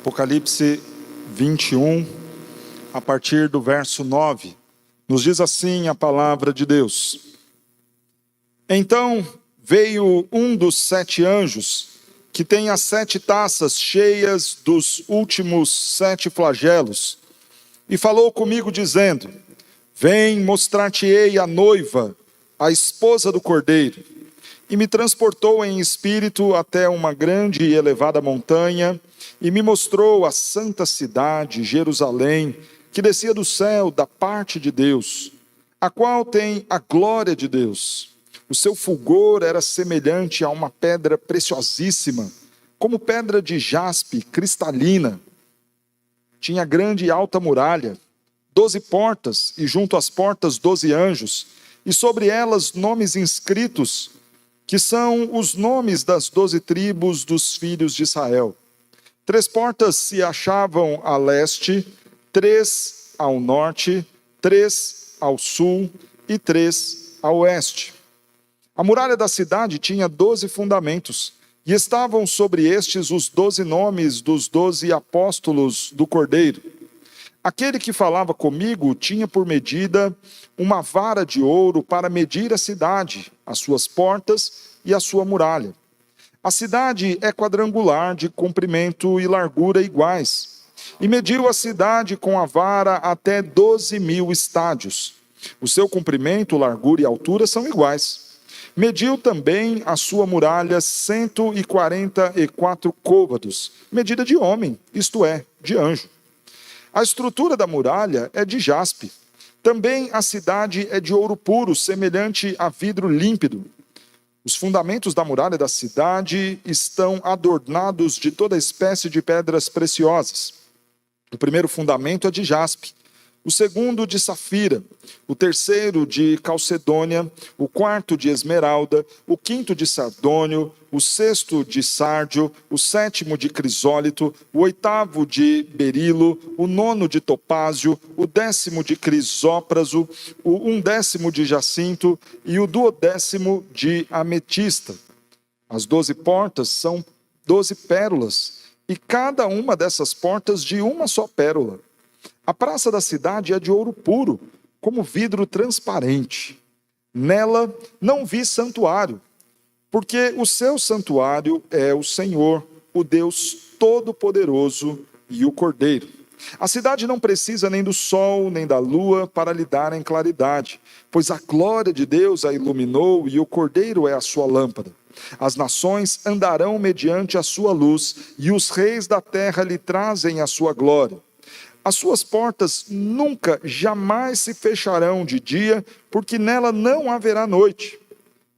Apocalipse 21, a partir do verso 9, nos diz assim a palavra de Deus. Então veio um dos 7 anjos, que tem as 7 taças cheias dos últimos 7 flagelos, e falou comigo dizendo: Vem, mostrar-te-ei a noiva, a esposa do Cordeiro. E me transportou em espírito até uma grande e elevada montanha, e me mostrou a santa cidade, Jerusalém, que descia do céu da parte de Deus, a qual tem a glória de Deus. O seu fulgor era semelhante a uma pedra preciosíssima, como pedra de jaspe cristalina. Tinha grande e alta muralha, 12 portas, e junto às portas 12 anjos, e sobre elas nomes inscritos, que são os nomes das 12 tribos dos filhos de Israel. 3 portas se achavam a leste, 3 ao norte, 3 ao sul e 3 a oeste. A muralha da cidade tinha 12 fundamentos, e estavam sobre estes os 12 nomes dos 12 apóstolos do Cordeiro. Aquele que falava comigo tinha por medida uma vara de ouro para medir a cidade, as suas portas e a sua muralha. A cidade é quadrangular, de comprimento e largura iguais, e mediu a cidade com a vara até 12.000 estádios. O seu comprimento, largura e altura são iguais. Mediu também a sua muralha 144 côvados, medida de homem, isto é, de anjo. A estrutura da muralha é de jaspe. Também a cidade é de ouro puro, semelhante a vidro límpido. Os fundamentos da muralha da cidade estão adornados de toda espécie de pedras preciosas. O primeiro fundamento é de jaspe, o segundo de safira, o terceiro de calcedônia, o quarto de esmeralda, o quinto de sardônio, o sexto de sárdio, o sétimo de crisólito, o oitavo de berilo, o nono de topázio, o 10º de crisópraso, o 1/10 de jacinto e o 12º de ametista. As 12 portas são 12 pérolas, e cada uma dessas portas de uma só pérola. A praça da cidade é de ouro puro, como vidro transparente. Nela não vi santuário, porque o seu santuário é o Senhor, o Deus Todo-Poderoso e o Cordeiro. A cidade não precisa nem do sol, nem da lua para lhe darem claridade, pois a glória de Deus a iluminou e o Cordeiro é a sua lâmpada. As nações andarão mediante a sua luz, e os reis da terra lhe trazem a sua glória. As suas portas nunca, jamais se fecharão de dia, porque nela não haverá noite.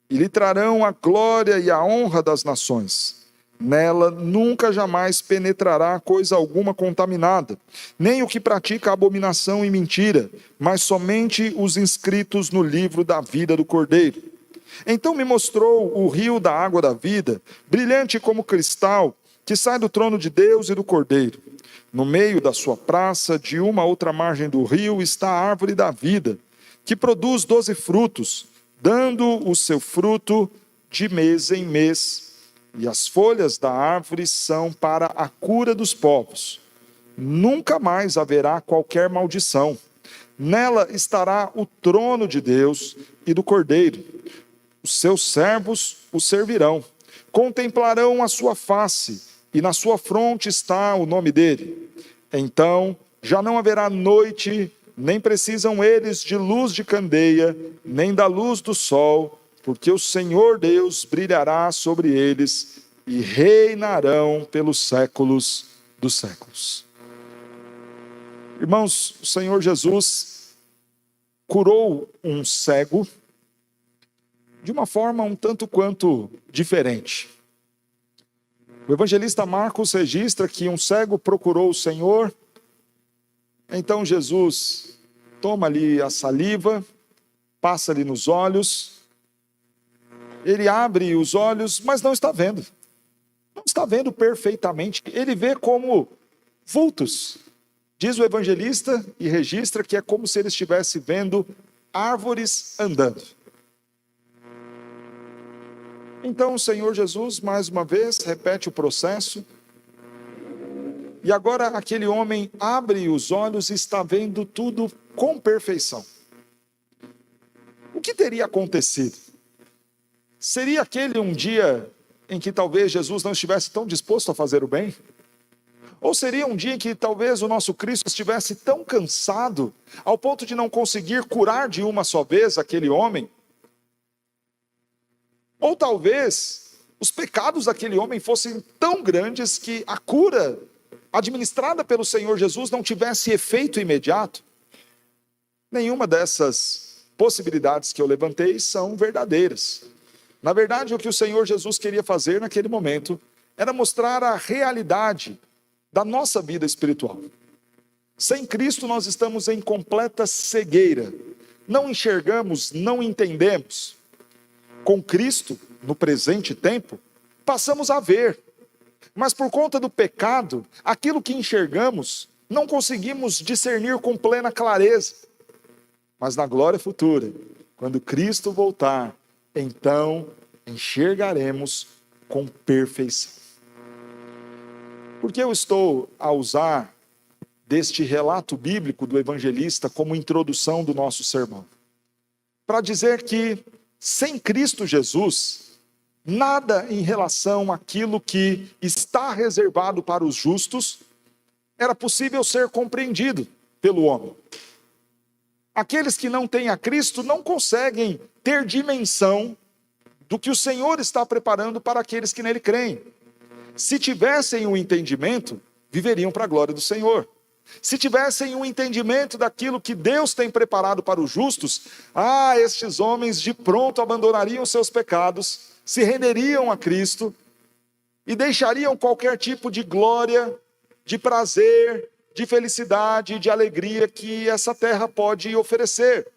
E lhe trarão a glória e a honra das nações. Nela nunca jamais penetrará coisa alguma contaminada, nem o que pratica abominação e mentira, mas somente os inscritos no livro da vida do Cordeiro. Então me mostrou o rio da água da vida, brilhante como cristal, que sai do trono de Deus e do Cordeiro. No meio da sua praça, de uma outra margem do rio, está a árvore da vida, que produz 12 frutos, dando o seu fruto de mês em mês. E as folhas da árvore são para a cura dos povos. Nunca mais haverá qualquer maldição. Nela estará o trono de Deus e do Cordeiro. Os seus servos o servirão, contemplarão a sua face, e na sua fronte está o nome dele. Então já não haverá noite, nem precisam eles de luz de candeia, nem da luz do sol, porque o Senhor Deus brilhará sobre eles e reinarão pelos séculos dos séculos. Irmãos, o Senhor Jesus curou um cego de uma forma um tanto quanto diferente. O evangelista Marcos registra que um cego procurou o Senhor. Então Jesus toma ali a saliva, passa-lhe nos olhos. Ele abre os olhos, mas não está vendo. Não está vendo perfeitamente. Ele vê como vultos. Diz o evangelista e registra que é como se ele estivesse vendo árvores andando. Então o Senhor Jesus, mais uma vez, repete o processo. E agora aquele homem abre os olhos e está vendo tudo com perfeição. O que teria acontecido? Seria aquele um dia em que talvez Jesus não estivesse tão disposto a fazer o bem? Ou seria um dia em que talvez o nosso Cristo estivesse tão cansado, ao ponto de não conseguir curar de uma só vez aquele homem? Ou talvez os pecados daquele homem fossem tão grandes que a cura administrada pelo Senhor Jesus não tivesse efeito imediato? Nenhuma dessas possibilidades que eu levantei são verdadeiras. Na verdade, o que o Senhor Jesus queria fazer naquele momento era mostrar a realidade da nossa vida espiritual. Sem Cristo nós estamos em completa cegueira. Não enxergamos, não entendemos. Com Cristo, no presente tempo, passamos a ver. Mas por conta do pecado, aquilo que enxergamos, não conseguimos discernir com plena clareza. Mas na glória futura, quando Cristo voltar, então enxergaremos com perfeição. Por que eu estou a usar deste relato bíblico do evangelista como introdução do nosso sermão? Para dizer que, sem Cristo Jesus, nada em relação àquilo que está reservado para os justos era possível ser compreendido pelo homem. Aqueles que não têm a Cristo não conseguem ter dimensão do que o Senhor está preparando para aqueles que nele creem. Se tivessem um entendimento, viveriam para a glória do Senhor. Se tivessem um entendimento daquilo que Deus tem preparado para os justos, estes homens de pronto abandonariam seus pecados, se renderiam a Cristo e deixariam qualquer tipo de glória, de prazer, de felicidade, de alegria que essa terra pode oferecer.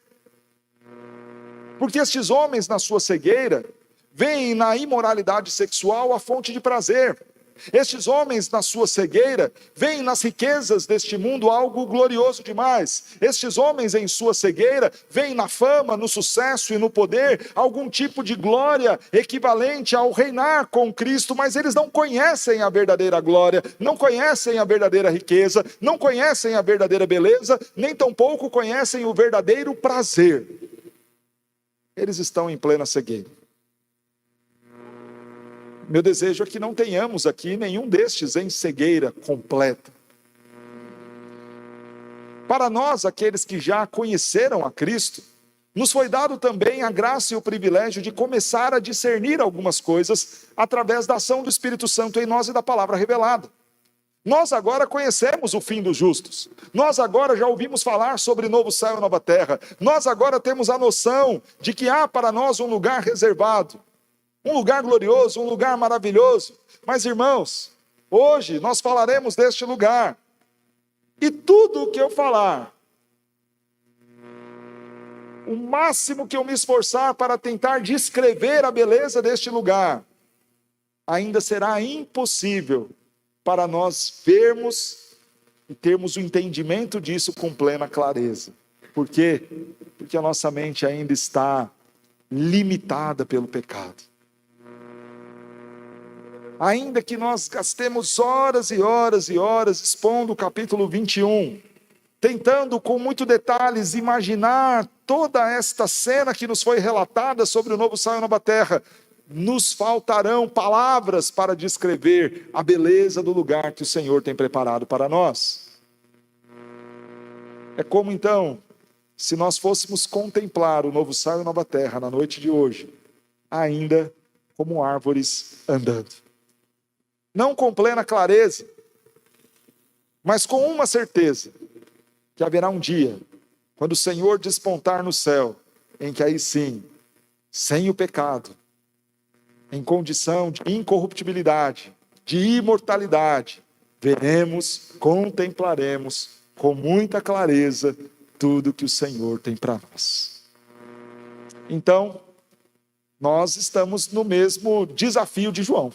Porque estes homens, na sua cegueira, veem na imoralidade sexual a fonte de prazer. Estes homens, na sua cegueira, veem nas riquezas deste mundo algo glorioso demais. Estes homens, em sua cegueira, veem na fama, no sucesso e no poder algum tipo de glória equivalente ao reinar com Cristo, mas eles não conhecem a verdadeira glória, não conhecem a verdadeira riqueza, não conhecem a verdadeira beleza, nem tampouco conhecem o verdadeiro prazer. Eles estão em plena cegueira. Meu desejo é que não tenhamos aqui nenhum destes em cegueira completa. Para nós, aqueles que já conheceram a Cristo, nos foi dado também a graça e o privilégio de começar a discernir algumas coisas através da ação do Espírito Santo em nós e da palavra revelada. Nós agora conhecemos o fim dos justos. Nós agora já ouvimos falar sobre novo céu e nova terra. Nós agora temos a noção de que há para nós um lugar reservado. Um lugar glorioso, um lugar maravilhoso. Mas, irmãos, hoje nós falaremos deste lugar. E tudo o que eu falar, o máximo que eu me esforçar para tentar descrever a beleza deste lugar, ainda será impossível para nós vermos e termos o entendimento disso com plena clareza. Por quê? Porque a nossa mente ainda está limitada pelo pecado. Ainda que nós gastemos horas e horas e horas expondo o capítulo 21, tentando com muito detalhes imaginar toda esta cena que nos foi relatada sobre o novo céu e a nova terra, nos faltarão palavras para descrever a beleza do lugar que o Senhor tem preparado para nós. É como então, se nós fôssemos contemplar o novo céu e a nova terra na noite de hoje, ainda como árvores andando. Não com plena clareza, mas com uma certeza, que haverá um dia, quando o Senhor despontar no céu, em que aí sim, sem o pecado, em condição de incorruptibilidade, de imortalidade, veremos, contemplaremos com muita clareza tudo que o Senhor tem para nós. Então, nós estamos no mesmo desafio de João.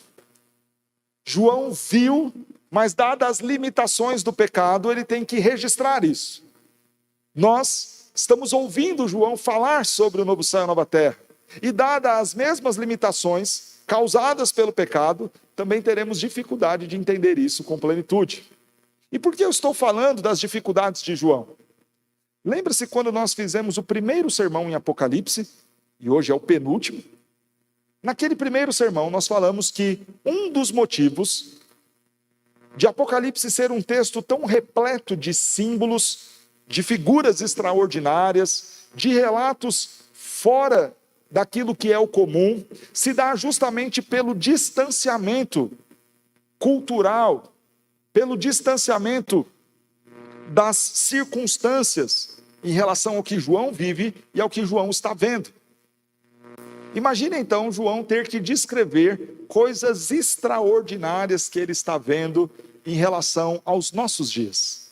João viu, mas dadas as limitações do pecado, ele tem que registrar isso. Nós estamos ouvindo João falar sobre o novo céu e a nova terra. E dadas as mesmas limitações causadas pelo pecado, também teremos dificuldade de entender isso com plenitude. E por que eu estou falando das dificuldades de João? Lembra-se quando nós fizemos o primeiro sermão em Apocalipse, e hoje é o penúltimo? Naquele primeiro sermão nós falamos que um dos motivos de Apocalipse ser um texto tão repleto de símbolos, de figuras extraordinárias, de relatos fora daquilo que é o comum, se dá justamente pelo distanciamento cultural, pelo distanciamento das circunstâncias em relação ao que João vive e ao que João está vendo. Imagine então João ter que descrever coisas extraordinárias que ele está vendo em relação aos nossos dias.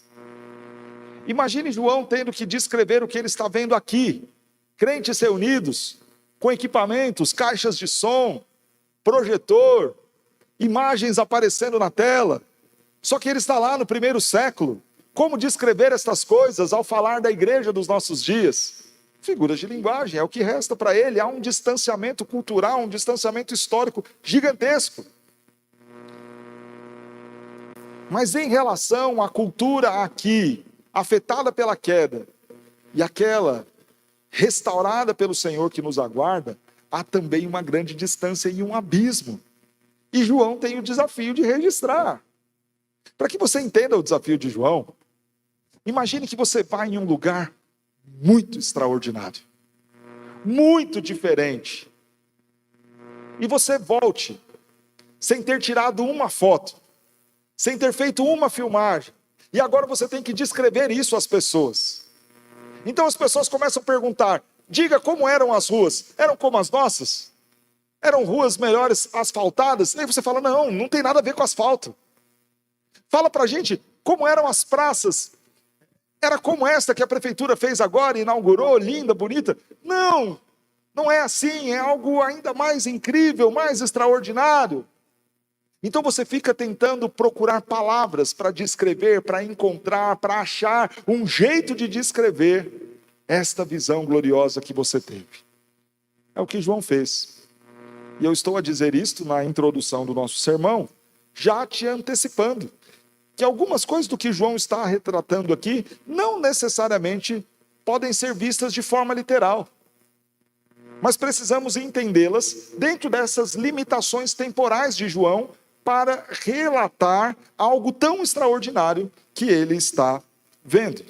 Imagine João tendo que descrever o que ele está vendo aqui. Crentes reunidos, com equipamentos, caixas de som, projetor, imagens aparecendo na tela. Só que ele está lá no primeiro século. Como descrever estas coisas ao falar da igreja dos nossos dias? Figuras de linguagem, é o que resta para ele. Há um distanciamento cultural, um distanciamento histórico gigantesco. Mas em relação à cultura aqui, afetada pela queda, e aquela restaurada pelo Senhor que nos aguarda, há também uma grande distância e um abismo. E João tem o desafio de registrar. Para que você entenda o desafio de João, imagine que você vai em um lugar muito extraordinário, muito diferente, e você volte sem ter tirado uma foto, sem ter feito uma filmagem, e agora você tem que descrever isso às pessoas. Então as pessoas começam a perguntar: diga como eram as ruas, eram como as nossas? Eram ruas melhores asfaltadas? E aí você fala: não tem nada a ver com asfalto. Fala pra gente como eram as praças. Era como esta que a prefeitura fez agora, inaugurou, linda, bonita? Não é assim, é algo ainda mais incrível, mais extraordinário. Então você fica tentando procurar palavras para descrever, para encontrar, para achar um jeito de descrever esta visão gloriosa que você teve. É o que João fez. E eu estou a dizer isto na introdução do nosso sermão, já te antecipando que algumas coisas do que João está retratando aqui não necessariamente podem ser vistas de forma literal. Mas precisamos entendê-las dentro dessas limitações temporais de João para relatar algo tão extraordinário que ele está vendo.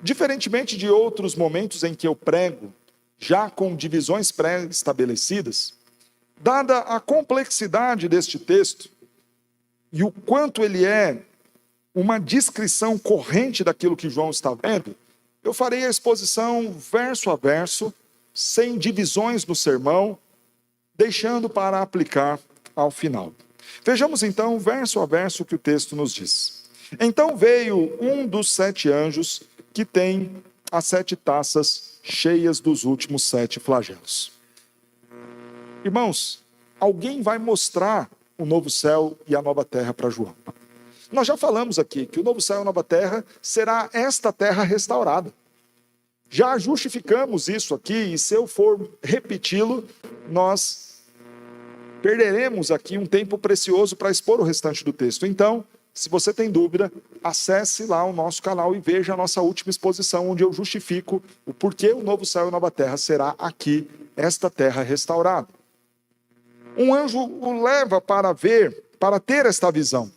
Diferentemente de outros momentos em que eu prego, já com divisões pré-estabelecidas, dada a complexidade deste texto, e o quanto ele é uma descrição corrente daquilo que João está vendo, eu farei a exposição verso a verso, sem divisões no sermão, deixando para aplicar ao final. Vejamos então, verso a verso, o que o texto nos diz. Então veio um dos 7 anjos que tem as 7 taças cheias dos últimos 7 flagelos. Irmãos, alguém vai mostrar o novo céu e a nova terra para João. Nós já falamos aqui que o novo céu e a nova terra será esta terra restaurada. Já justificamos isso aqui, e se eu for repeti-lo, nós perderemos aqui um tempo precioso para expor o restante do texto. Então, se você tem dúvida, acesse lá o nosso canal e veja a nossa última exposição, onde eu justifico o porquê o novo céu e a nova terra será aqui, esta terra restaurada. Um anjo o leva para ter esta visão.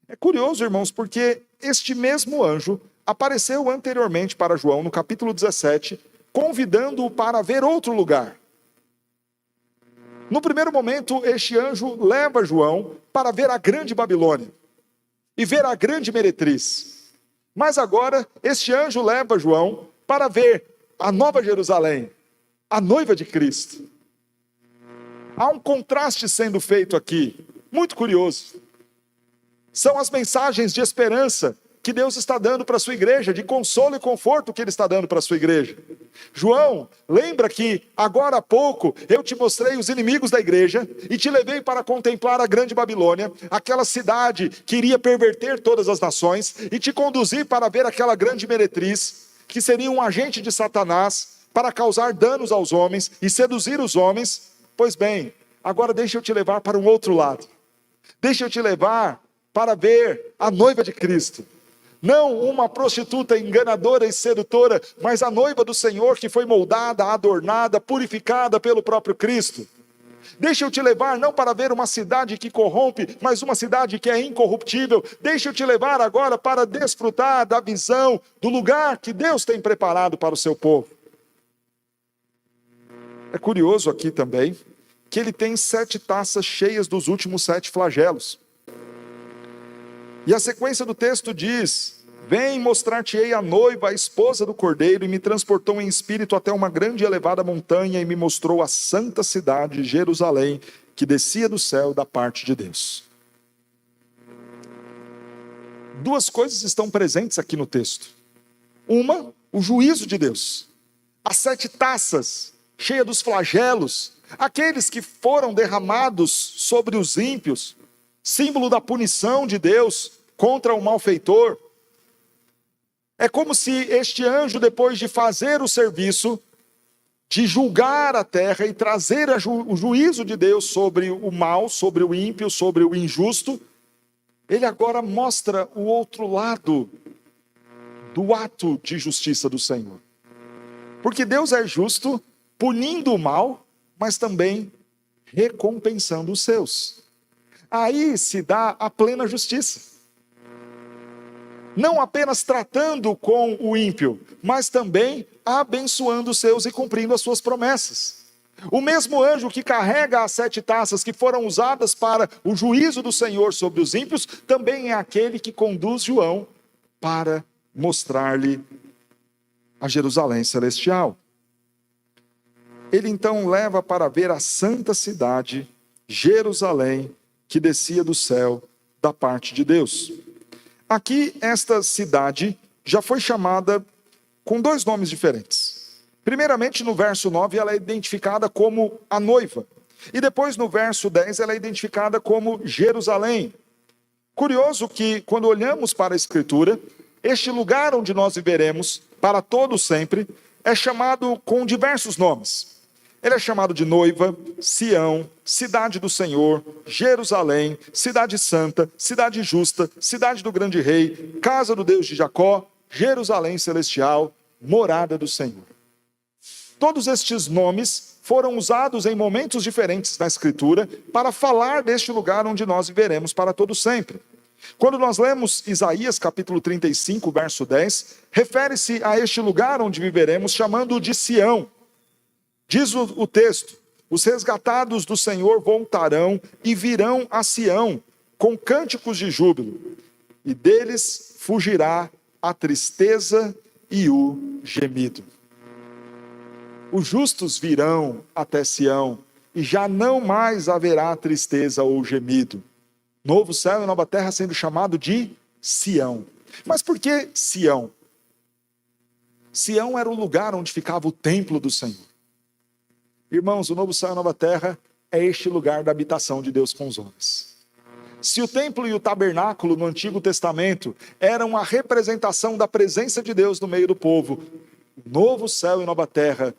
É curioso, irmãos, porque este mesmo anjo apareceu anteriormente para João, no capítulo 17, convidando-o para ver outro lugar. No primeiro momento, este anjo leva João para ver a grande Babilônia e ver a grande meretriz. Mas agora, este anjo leva João para ver a Nova Jerusalém, a noiva de Cristo. Há um contraste sendo feito aqui, muito curioso. São as mensagens de esperança que Deus está dando para a sua igreja, de consolo e conforto que Ele está dando para a sua igreja. João, lembra que agora há pouco eu te mostrei os inimigos da igreja e te levei para contemplar a grande Babilônia, aquela cidade que iria perverter todas as nações, e te conduzi para ver aquela grande meretriz, que seria um agente de Satanás para causar danos aos homens e seduzir os homens. Pois bem, agora deixa eu te levar para um outro lado. Deixa eu te levar para ver a noiva de Cristo. Não uma prostituta enganadora e sedutora, mas a noiva do Senhor que foi moldada, adornada, purificada pelo próprio Cristo. Deixa eu te levar não para ver uma cidade que corrompe, mas uma cidade que é incorruptível. Deixa eu te levar agora para desfrutar da visão, do lugar que Deus tem preparado para o seu povo. É curioso aqui também, que ele tem 7 taças cheias dos últimos 7 flagelos. E a sequência do texto diz: vem, mostrar-te-ei a noiva, a esposa do Cordeiro, e me transportou em espírito até uma grande e elevada montanha, e me mostrou a santa cidade, Jerusalém, que descia do céu da parte de Deus. 2 coisas estão presentes aqui no texto. Uma, o juízo de Deus. As 7 taças, cheias dos flagelos, aqueles que foram derramados sobre os ímpios, símbolo da punição de Deus contra o malfeitor. É como se este anjo, depois de fazer o serviço, de julgar a terra e trazer o juízo de Deus sobre o mal, sobre o ímpio, sobre o injusto, ele agora mostra o outro lado do ato de justiça do Senhor. Porque Deus é justo, punindo o mal, mas também recompensando os seus. Aí se dá a plena justiça. Não apenas tratando com o ímpio, mas também abençoando os seus e cumprindo as suas promessas. O mesmo anjo que carrega as 7 taças que foram usadas para o juízo do Senhor sobre os ímpios, também é aquele que conduz João para mostrar-lhe a Jerusalém celestial. Ele então leva para ver a santa cidade, Jerusalém, que descia do céu da parte de Deus. Aqui, esta cidade já foi chamada com 2 nomes diferentes. Primeiramente, no verso 9, ela é identificada como a noiva. E depois, no verso 10, ela é identificada como Jerusalém. Curioso que, quando olhamos para a Escritura, este lugar onde nós viveremos, para todo sempre, é chamado com diversos nomes. Ele é chamado de noiva, Sião, cidade do Senhor, Jerusalém, cidade santa, cidade justa, cidade do grande rei, casa do Deus de Jacó, Jerusalém celestial, morada do Senhor. Todos estes nomes foram usados em momentos diferentes na Escritura para falar deste lugar onde nós viveremos para todo sempre. Quando nós lemos Isaías capítulo 35, verso 10, refere-se a este lugar onde viveremos chamando-o de Sião. Diz o texto: os resgatados do Senhor voltarão e virão a Sião com cânticos de júbilo, e deles fugirá a tristeza e o gemido. Os justos virão até Sião, e já não mais haverá tristeza ou gemido. Novo céu e nova terra sendo chamado de Sião. Mas por que Sião? Sião era o lugar onde ficava o templo do Senhor. Irmãos, o novo céu e a nova terra é este lugar da habitação de Deus com os homens. Se o templo e o tabernáculo no Antigo Testamento eram a representação da presença de Deus no meio do povo, o novo céu e nova terra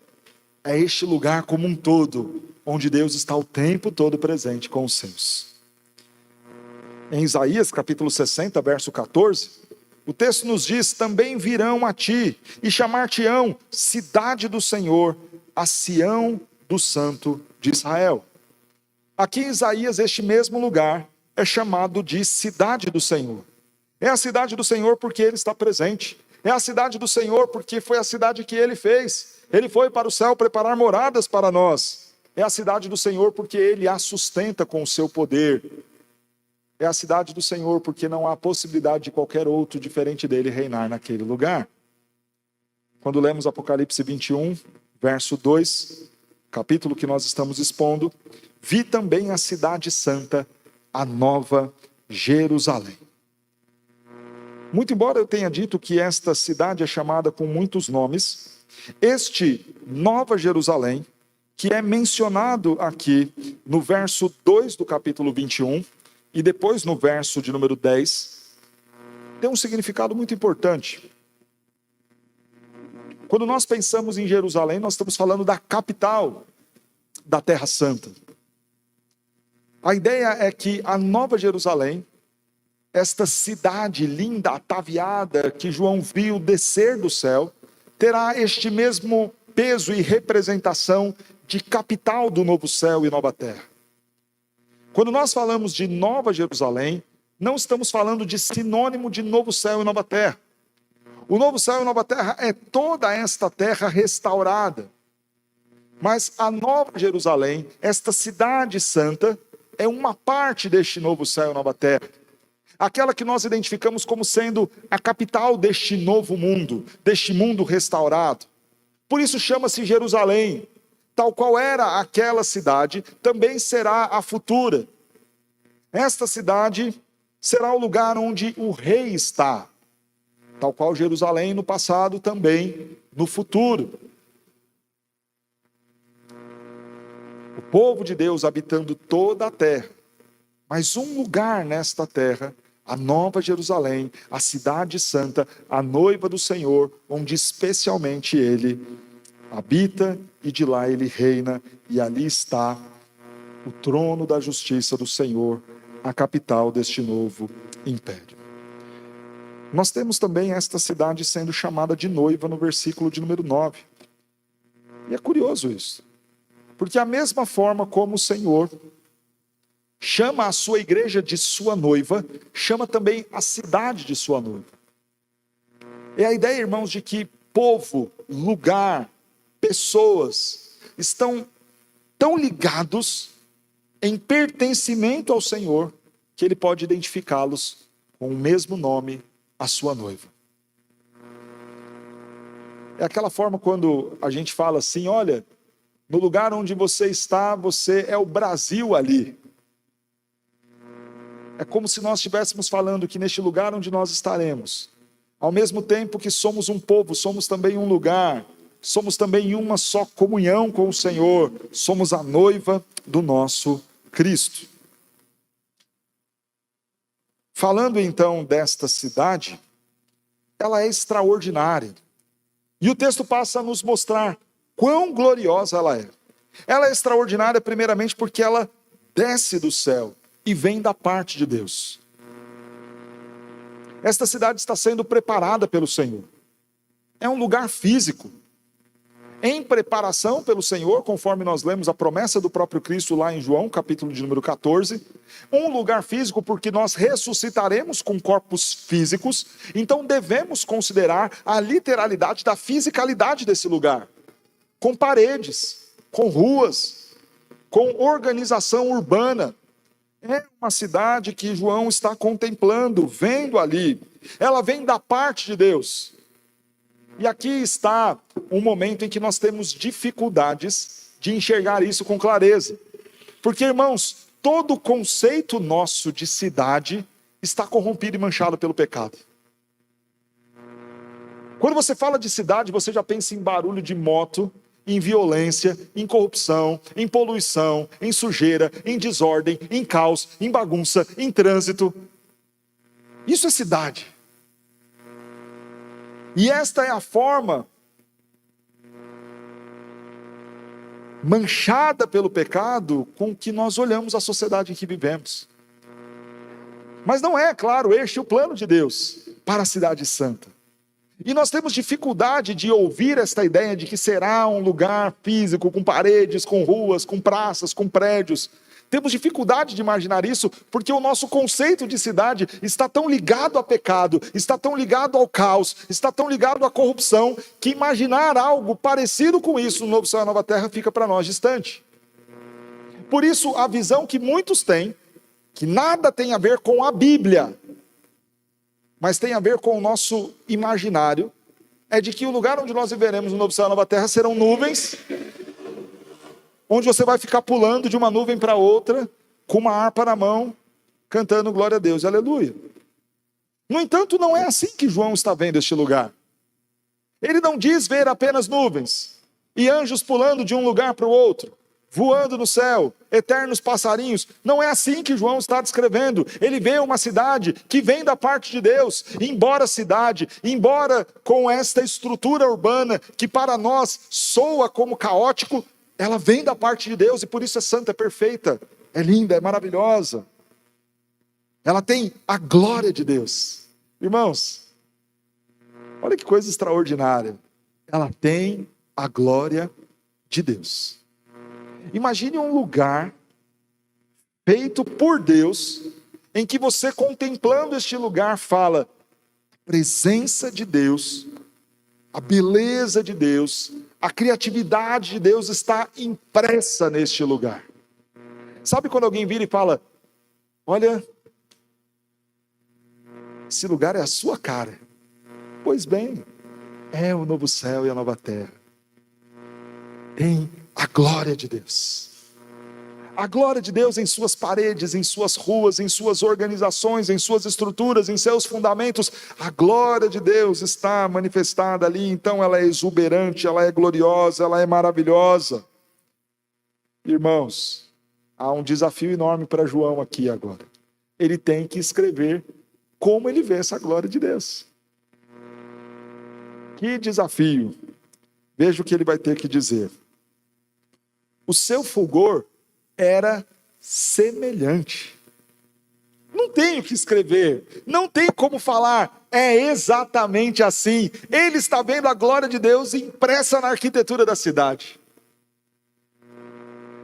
é este lugar como um todo, onde Deus está o tempo todo presente com os seus. Em Isaías capítulo 60, verso 14, o texto nos diz: também virão a ti e chamar-te-ão cidade do Senhor, a Sião do Santo de Israel. Aqui em Isaías, este mesmo lugar é chamado de cidade do Senhor. É a cidade do Senhor porque Ele está presente. É a cidade do Senhor porque foi a cidade que Ele fez. Ele foi para o céu preparar moradas para nós. É a cidade do Senhor porque Ele a sustenta com o seu poder. É a cidade do Senhor porque não há possibilidade de qualquer outro diferente dele reinar naquele lugar. Quando lemos Apocalipse 21, verso 2, capítulo que nós estamos expondo, vi também a cidade santa, a nova Jerusalém. Muito embora eu tenha dito que esta cidade é chamada com muitos nomes, este Nova Jerusalém, que é mencionado aqui no verso 2 do capítulo 21, e depois no verso de número 10, tem um significado muito importante. Quando nós pensamos em Jerusalém, nós estamos falando da capital da Terra Santa. A ideia é que a Nova Jerusalém esta cidade linda, ataviada, que João viu descer do céu, terá este mesmo peso e representação de capital do novo céu e nova terra. Quando nós falamos de Nova Jerusalém, não estamos falando de sinônimo de novo céu e nova terra. O novo céu e nova terra é toda esta terra restaurada. Mas a Nova Jerusalém, esta cidade santa, é uma parte deste novo céu e nova terra. Aquela que nós identificamos como sendo a capital deste novo mundo, deste mundo restaurado. Por isso chama-se Jerusalém. Tal qual era aquela cidade, também será a futura. Esta cidade será o lugar onde o rei está. Tal qual Jerusalém no passado, também no futuro. O povo de Deus habitando toda a terra. Mas um lugar nesta terra, a Nova Jerusalém, a cidade santa, a noiva do Senhor, onde especialmente ele habita e de lá ele reina, e ali está o trono da justiça do Senhor, a capital deste novo império. Nós temos também esta cidade sendo chamada de noiva no versículo de número 9. E é curioso isso, porque a mesma forma como o Senhor chama a sua igreja de sua noiva, chama também a cidade de sua noiva. É a ideia, irmãos, de que povo, lugar, pessoas estão tão ligados em pertencimento ao Senhor que ele pode identificá-los com o mesmo nome, a sua noiva. É aquela forma quando a gente fala assim, olha, no lugar onde você está, você é o Brasil ali. É como se nós estivéssemos falando que neste lugar onde nós estaremos, ao mesmo tempo que somos um povo, somos também um lugar, somos também uma só comunhão com o Senhor, somos a noiva do nosso Cristo. Falando então desta cidade, ela é extraordinária. E o texto passa a nos mostrar quão gloriosa ela é. Ela é extraordinária primeiramente porque ela desce do céu e vem da parte de Deus. Esta cidade está sendo preparada pelo Senhor. É um lugar físico, em preparação pelo Senhor, conforme nós lemos a promessa do próprio Cristo lá em João, capítulo de número 14. Um lugar físico porque nós ressuscitaremos com corpos físicos, então devemos considerar a literalidade da fisicalidade desse lugar. Com paredes, com ruas, com organização urbana. É uma cidade que João está contemplando, vendo ali. Ela vem da parte de Deus. E aqui está um momento em que nós temos dificuldades de enxergar isso com clareza. Porque, irmãos, todo o conceito nosso de cidade está corrompido e manchado pelo pecado. Quando você fala de cidade, você já pensa em barulho de moto, em violência, em corrupção, em poluição, em sujeira, em desordem, em caos, em bagunça, em trânsito. Isso é cidade. E esta é a forma manchada pelo pecado com que nós olhamos a sociedade em que vivemos. Mas não é, claro, este o plano de Deus para a cidade santa. E nós temos dificuldade de ouvir esta ideia de que será um lugar físico, com paredes, com ruas, com praças, com prédios. Temos dificuldade de imaginar isso, porque o nosso conceito de cidade está tão ligado a pecado, está tão ligado ao caos, está tão ligado à corrupção, que imaginar algo parecido com isso no novo céu e nova terra fica para nós distante. Por isso, a visão que muitos têm, que nada tem a ver com a Bíblia, mas tem a ver com o nosso imaginário, é de que o lugar onde nós viveremos no novo céu e nova terra serão nuvens, onde você vai ficar pulando de uma nuvem para outra, com uma harpa na mão, cantando glória a Deus, aleluia. No entanto, não é assim que João está vendo este lugar. Ele não diz ver apenas nuvens, e anjos pulando de um lugar para o outro, voando no céu, eternos passarinhos. Não é assim que João está descrevendo. Ele vê uma cidade que vem da parte de Deus, embora cidade, embora com esta estrutura urbana, que para nós soa como caótico, ela vem da parte de Deus e por isso é santa, é perfeita, é linda, é maravilhosa. Ela tem a glória de Deus. Irmãos, olha que coisa extraordinária. Ela tem a glória de Deus. Imagine um lugar feito por Deus, em que você, contemplando este lugar, fala: a presença de Deus, a beleza de Deus, a criatividade de Deus está impressa neste lugar. Sabe quando alguém vira e fala: olha, esse lugar é a sua cara? Pois bem, é o novo céu e a nova terra. Tem a glória de Deus. A glória de Deus em suas paredes, em suas ruas, em suas organizações, em suas estruturas, em seus fundamentos. A glória de Deus está manifestada ali, então ela é exuberante, ela é gloriosa, ela é maravilhosa. Irmãos, há um desafio enorme para João aqui agora. Ele tem que escrever como ele vê essa glória de Deus. Que desafio! Veja o que ele vai ter que dizer. O seu fulgor era semelhante. Não tem o que escrever, não tem como falar, é exatamente assim. Ele está vendo a glória de Deus impressa na arquitetura da cidade.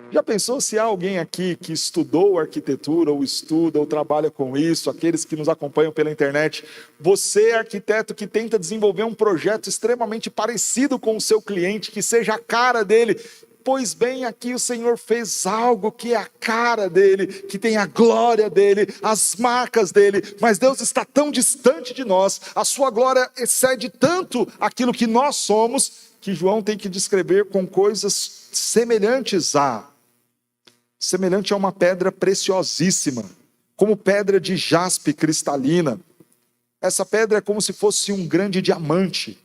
Já pensou se há alguém aqui que estudou arquitetura, ou estuda, ou trabalha com isso, aqueles que nos acompanham pela internet, você, arquiteto, que tenta desenvolver um projeto extremamente parecido com o seu cliente, que seja a cara dele. Pois bem, aqui o Senhor fez algo que é a cara dele, que tem a glória dele, as marcas dele, mas Deus está tão distante de nós, a sua glória excede tanto aquilo que nós somos, que João tem que descrever com coisas semelhantes a uma pedra preciosíssima, como pedra de jaspe cristalina. Essa pedra é como se fosse um grande diamante,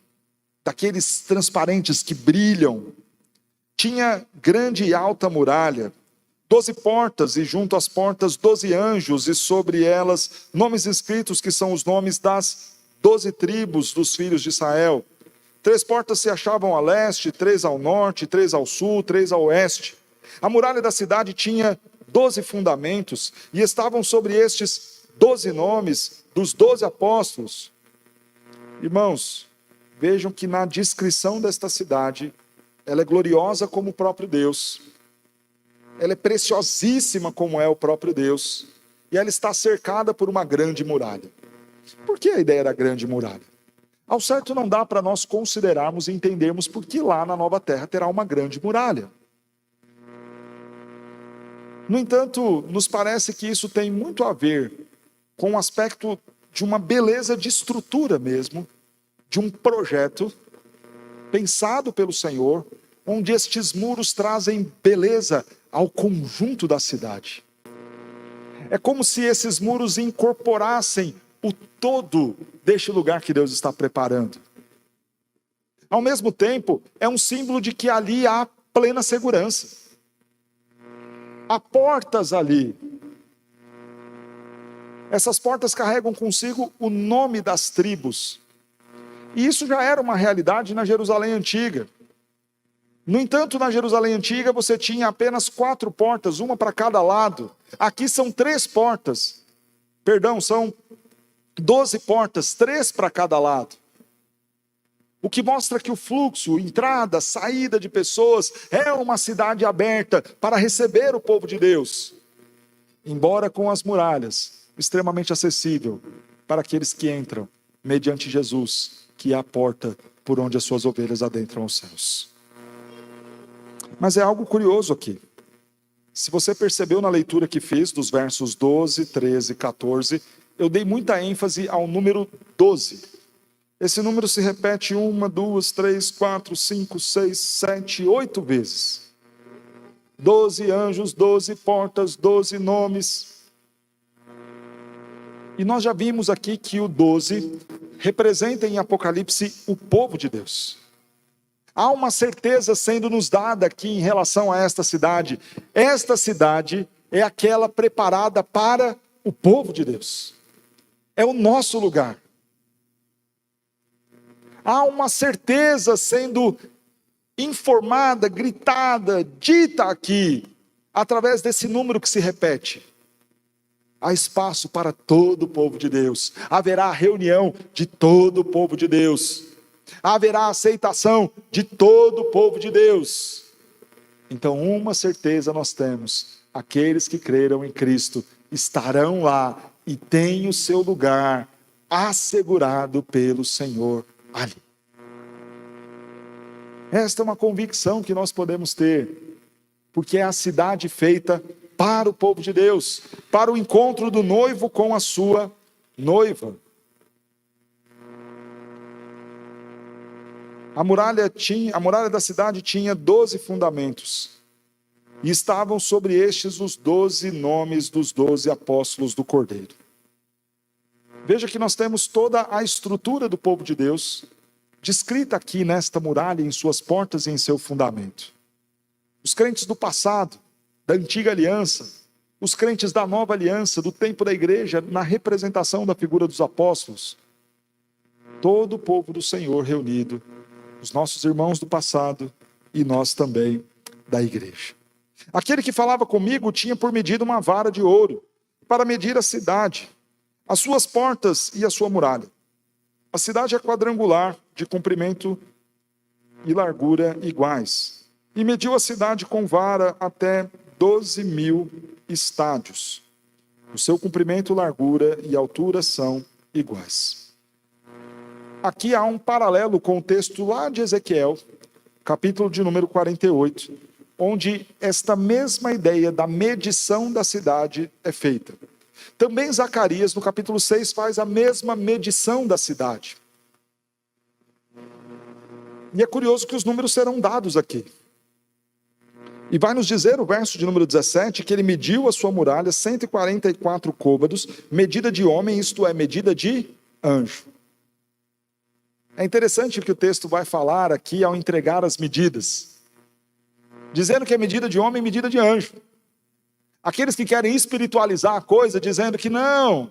daqueles transparentes que brilham. Tinha grande e alta muralha, 12 portas, e junto às portas 12 anjos, e sobre elas nomes escritos, que são os nomes das 12 tribos dos filhos de Israel. 3 portas se achavam a leste, 3 ao norte, 3 ao sul, 3 ao oeste. A muralha da cidade tinha 12 fundamentos, e estavam sobre estes 12 nomes dos 12 apóstolos. Irmãos, vejam que na descrição desta cidade, ela é gloriosa como o próprio Deus, ela é preciosíssima como é o próprio Deus, e ela está cercada por uma grande muralha. Por que a ideia da grande muralha? Ao certo, não dá para nós considerarmos e entendermos por que lá na Nova Terra terá uma grande muralha. No entanto, nos parece que isso tem muito a ver com o aspecto de uma beleza de estrutura mesmo, de um projeto pensado pelo Senhor, onde estes muros trazem beleza ao conjunto da cidade. É como se esses muros incorporassem o todo deste lugar que Deus está preparando. Ao mesmo tempo, é um símbolo de que ali há plena segurança. Há portas ali. Essas portas carregam consigo o nome das tribos. E isso já era uma realidade na Jerusalém antiga. No entanto, na Jerusalém antiga você tinha apenas 4 portas, uma para cada lado. Aqui são 3 portas. São 12 portas, 3 para cada lado. O que mostra que o fluxo, entrada, saída de pessoas, é uma cidade aberta para receber o povo de Deus. Embora com as muralhas, extremamente acessível para aqueles que entram mediante Jesus, que é a porta por onde as suas ovelhas adentram aos céus. Mas é algo curioso aqui. Se você percebeu na leitura que fiz, dos versos 12, 13 e 14, eu dei muita ênfase ao número 12. Esse número se repete 1, 2, 3, 4, 5, 6, 7, 8 vezes. 12 anjos, 12 portas, 12 nomes. E nós já vimos aqui que o 12 representa em Apocalipse o povo de Deus. Há uma certeza sendo nos dada aqui em relação a esta cidade. Esta cidade é aquela preparada para o povo de Deus. É o nosso lugar. Há uma certeza sendo informada, gritada, dita aqui, através desse número que se repete. há espaço para todo o povo de Deus. Haverá reunião de todo o povo de Deus. Haverá aceitação de todo o povo de Deus. Então, uma certeza nós temos: aqueles que creram em Cristo estarão lá e têm o seu lugar assegurado pelo Senhor ali. Esta é uma convicção que nós podemos ter, porque é a cidade feita para o povo de Deus, para o encontro do noivo com a sua noiva. A muralha da cidade tinha 12 fundamentos, e estavam sobre estes os 12 nomes dos 12 apóstolos do Cordeiro. Veja que nós temos toda a estrutura do povo de Deus, descrita aqui nesta muralha, em suas portas e em seu fundamento. Os crentes do passado, da antiga aliança, os crentes da nova aliança, do tempo da igreja, na representação da figura dos apóstolos, todo o povo do Senhor reunido, os nossos irmãos do passado e nós também da igreja. Aquele que falava comigo tinha por medida uma vara de ouro, para medir a cidade, as suas portas e a sua muralha. A cidade é quadrangular, de comprimento e largura iguais, e mediu a cidade com vara até 12.000 estádios. O seu comprimento, largura e altura são iguais. Aqui há um paralelo com o texto lá de Ezequiel, capítulo de número 48, onde esta mesma ideia da medição da cidade é feita. Também Zacarias, no capítulo 6, faz a mesma medição da cidade. E é curioso que os números serão dados aqui. E vai nos dizer o verso de número 17, que ele mediu a sua muralha 144 côvados, medida de homem, isto é, medida de anjo. É interessante o que o texto vai falar aqui ao entregar as medidas, dizendo que é medida de homem e medida de anjo. Aqueles que querem espiritualizar a coisa, dizendo que não,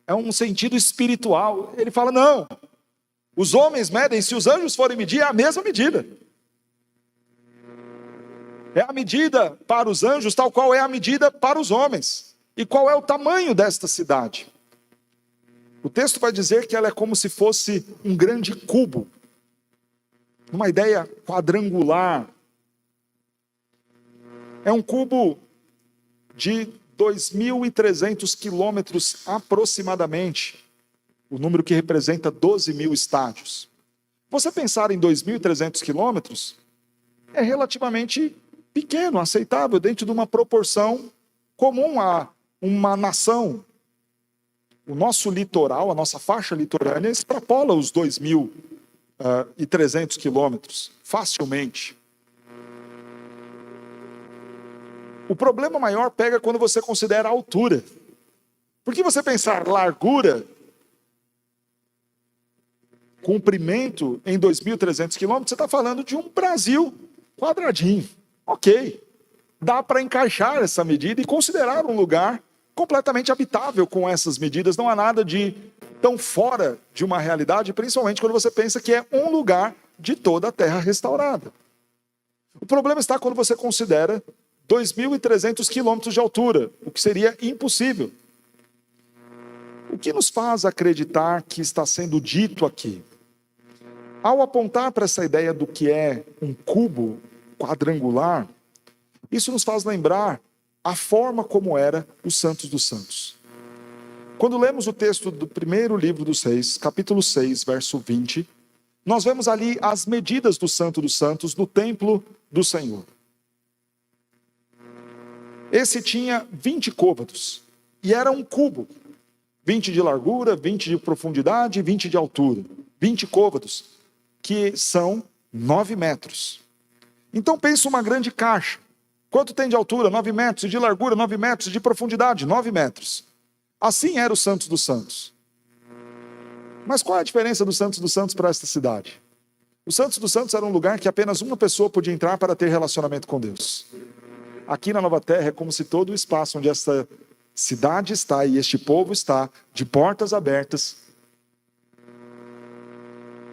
é um sentido espiritual. Ele fala, não, os homens medem, se os anjos forem medir, é a mesma medida. É a medida para os anjos, tal qual é a medida para os homens. E qual é o tamanho desta cidade? O texto vai dizer que ela é como se fosse um grande cubo, uma ideia quadrangular. É um cubo de 2.300 quilômetros aproximadamente, o número que representa 12.000 estádios. Você pensar em 2.300 quilômetros é relativamente pequeno, aceitável, dentro de uma proporção comum a uma nação. O nosso litoral, a nossa faixa litorânea, extrapola os 2.300 quilômetros, facilmente. O problema maior pega quando você considera a altura. Porque você pensar largura, comprimento em 2.300 quilômetros, você está falando de um Brasil quadradinho. Ok, dá para encaixar essa medida e considerar um lugar completamente habitável com essas medidas. Não há nada de tão fora de uma realidade, principalmente quando você pensa que é um lugar de toda a terra restaurada. O problema está quando você considera 2.300 quilômetros de altura, o que seria impossível. O que nos faz acreditar que está sendo dito aqui? Ao apontar para essa ideia do que é um cubo quadrangular, isso nos faz lembrar a forma como era os Santos dos Santos. Quando lemos o texto do primeiro livro dos Reis, capítulo 6, verso 20, nós vemos ali as medidas do Santo dos Santos no templo do Senhor. Esse tinha 20 côvados, e era um cubo, 20 de largura, 20 de profundidade e 20 de altura. 20 côvados, que são 9 metros. Então pensa uma grande caixa. Quanto tem de altura? 9 metros, e de largura 9 metros, e de profundidade 9 metros. Assim era o Santos dos Santos. Mas qual é a diferença do Santos dos Santos para esta cidade? O Santos dos Santos era um lugar que apenas uma pessoa podia entrar para ter relacionamento com Deus. Aqui na Nova Terra é como se todo o espaço onde esta cidade está e este povo está, de portas abertas,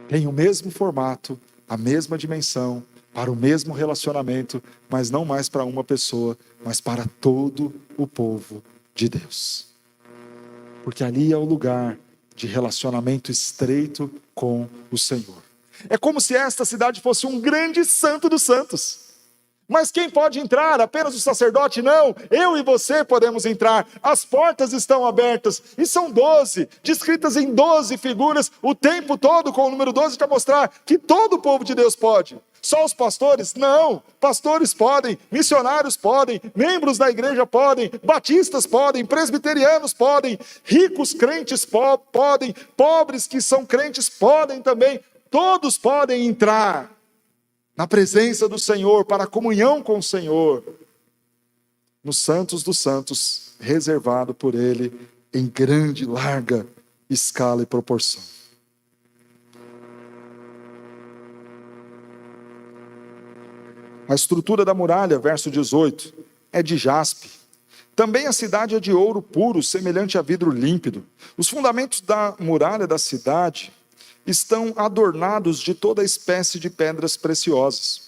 tem o mesmo formato, a mesma dimensão, para o mesmo relacionamento, mas não mais para uma pessoa, mas para todo o povo de Deus. Porque ali é o lugar de relacionamento estreito com o Senhor. É como se esta cidade fosse um grande santo dos santos. Mas quem pode entrar? Apenas o sacerdote? Não, eu e você podemos entrar. As portas estão abertas, e são 12, descritas em 12 figuras, o tempo todo com o número 12 para mostrar que todo o povo de Deus pode. Só os pastores? Não, pastores podem, missionários podem, membros da igreja podem, batistas podem, presbiterianos podem, ricos crentes podem, pobres que são crentes podem também, todos podem entrar na presença do Senhor, para a comunhão com o Senhor, nos santos dos santos, reservado por Ele em grande, larga escala e proporção. A estrutura da muralha, verso 18, é de jaspe. Também a cidade é de ouro puro, semelhante a vidro límpido. Os fundamentos da muralha da cidade estão adornados de toda espécie de pedras preciosas.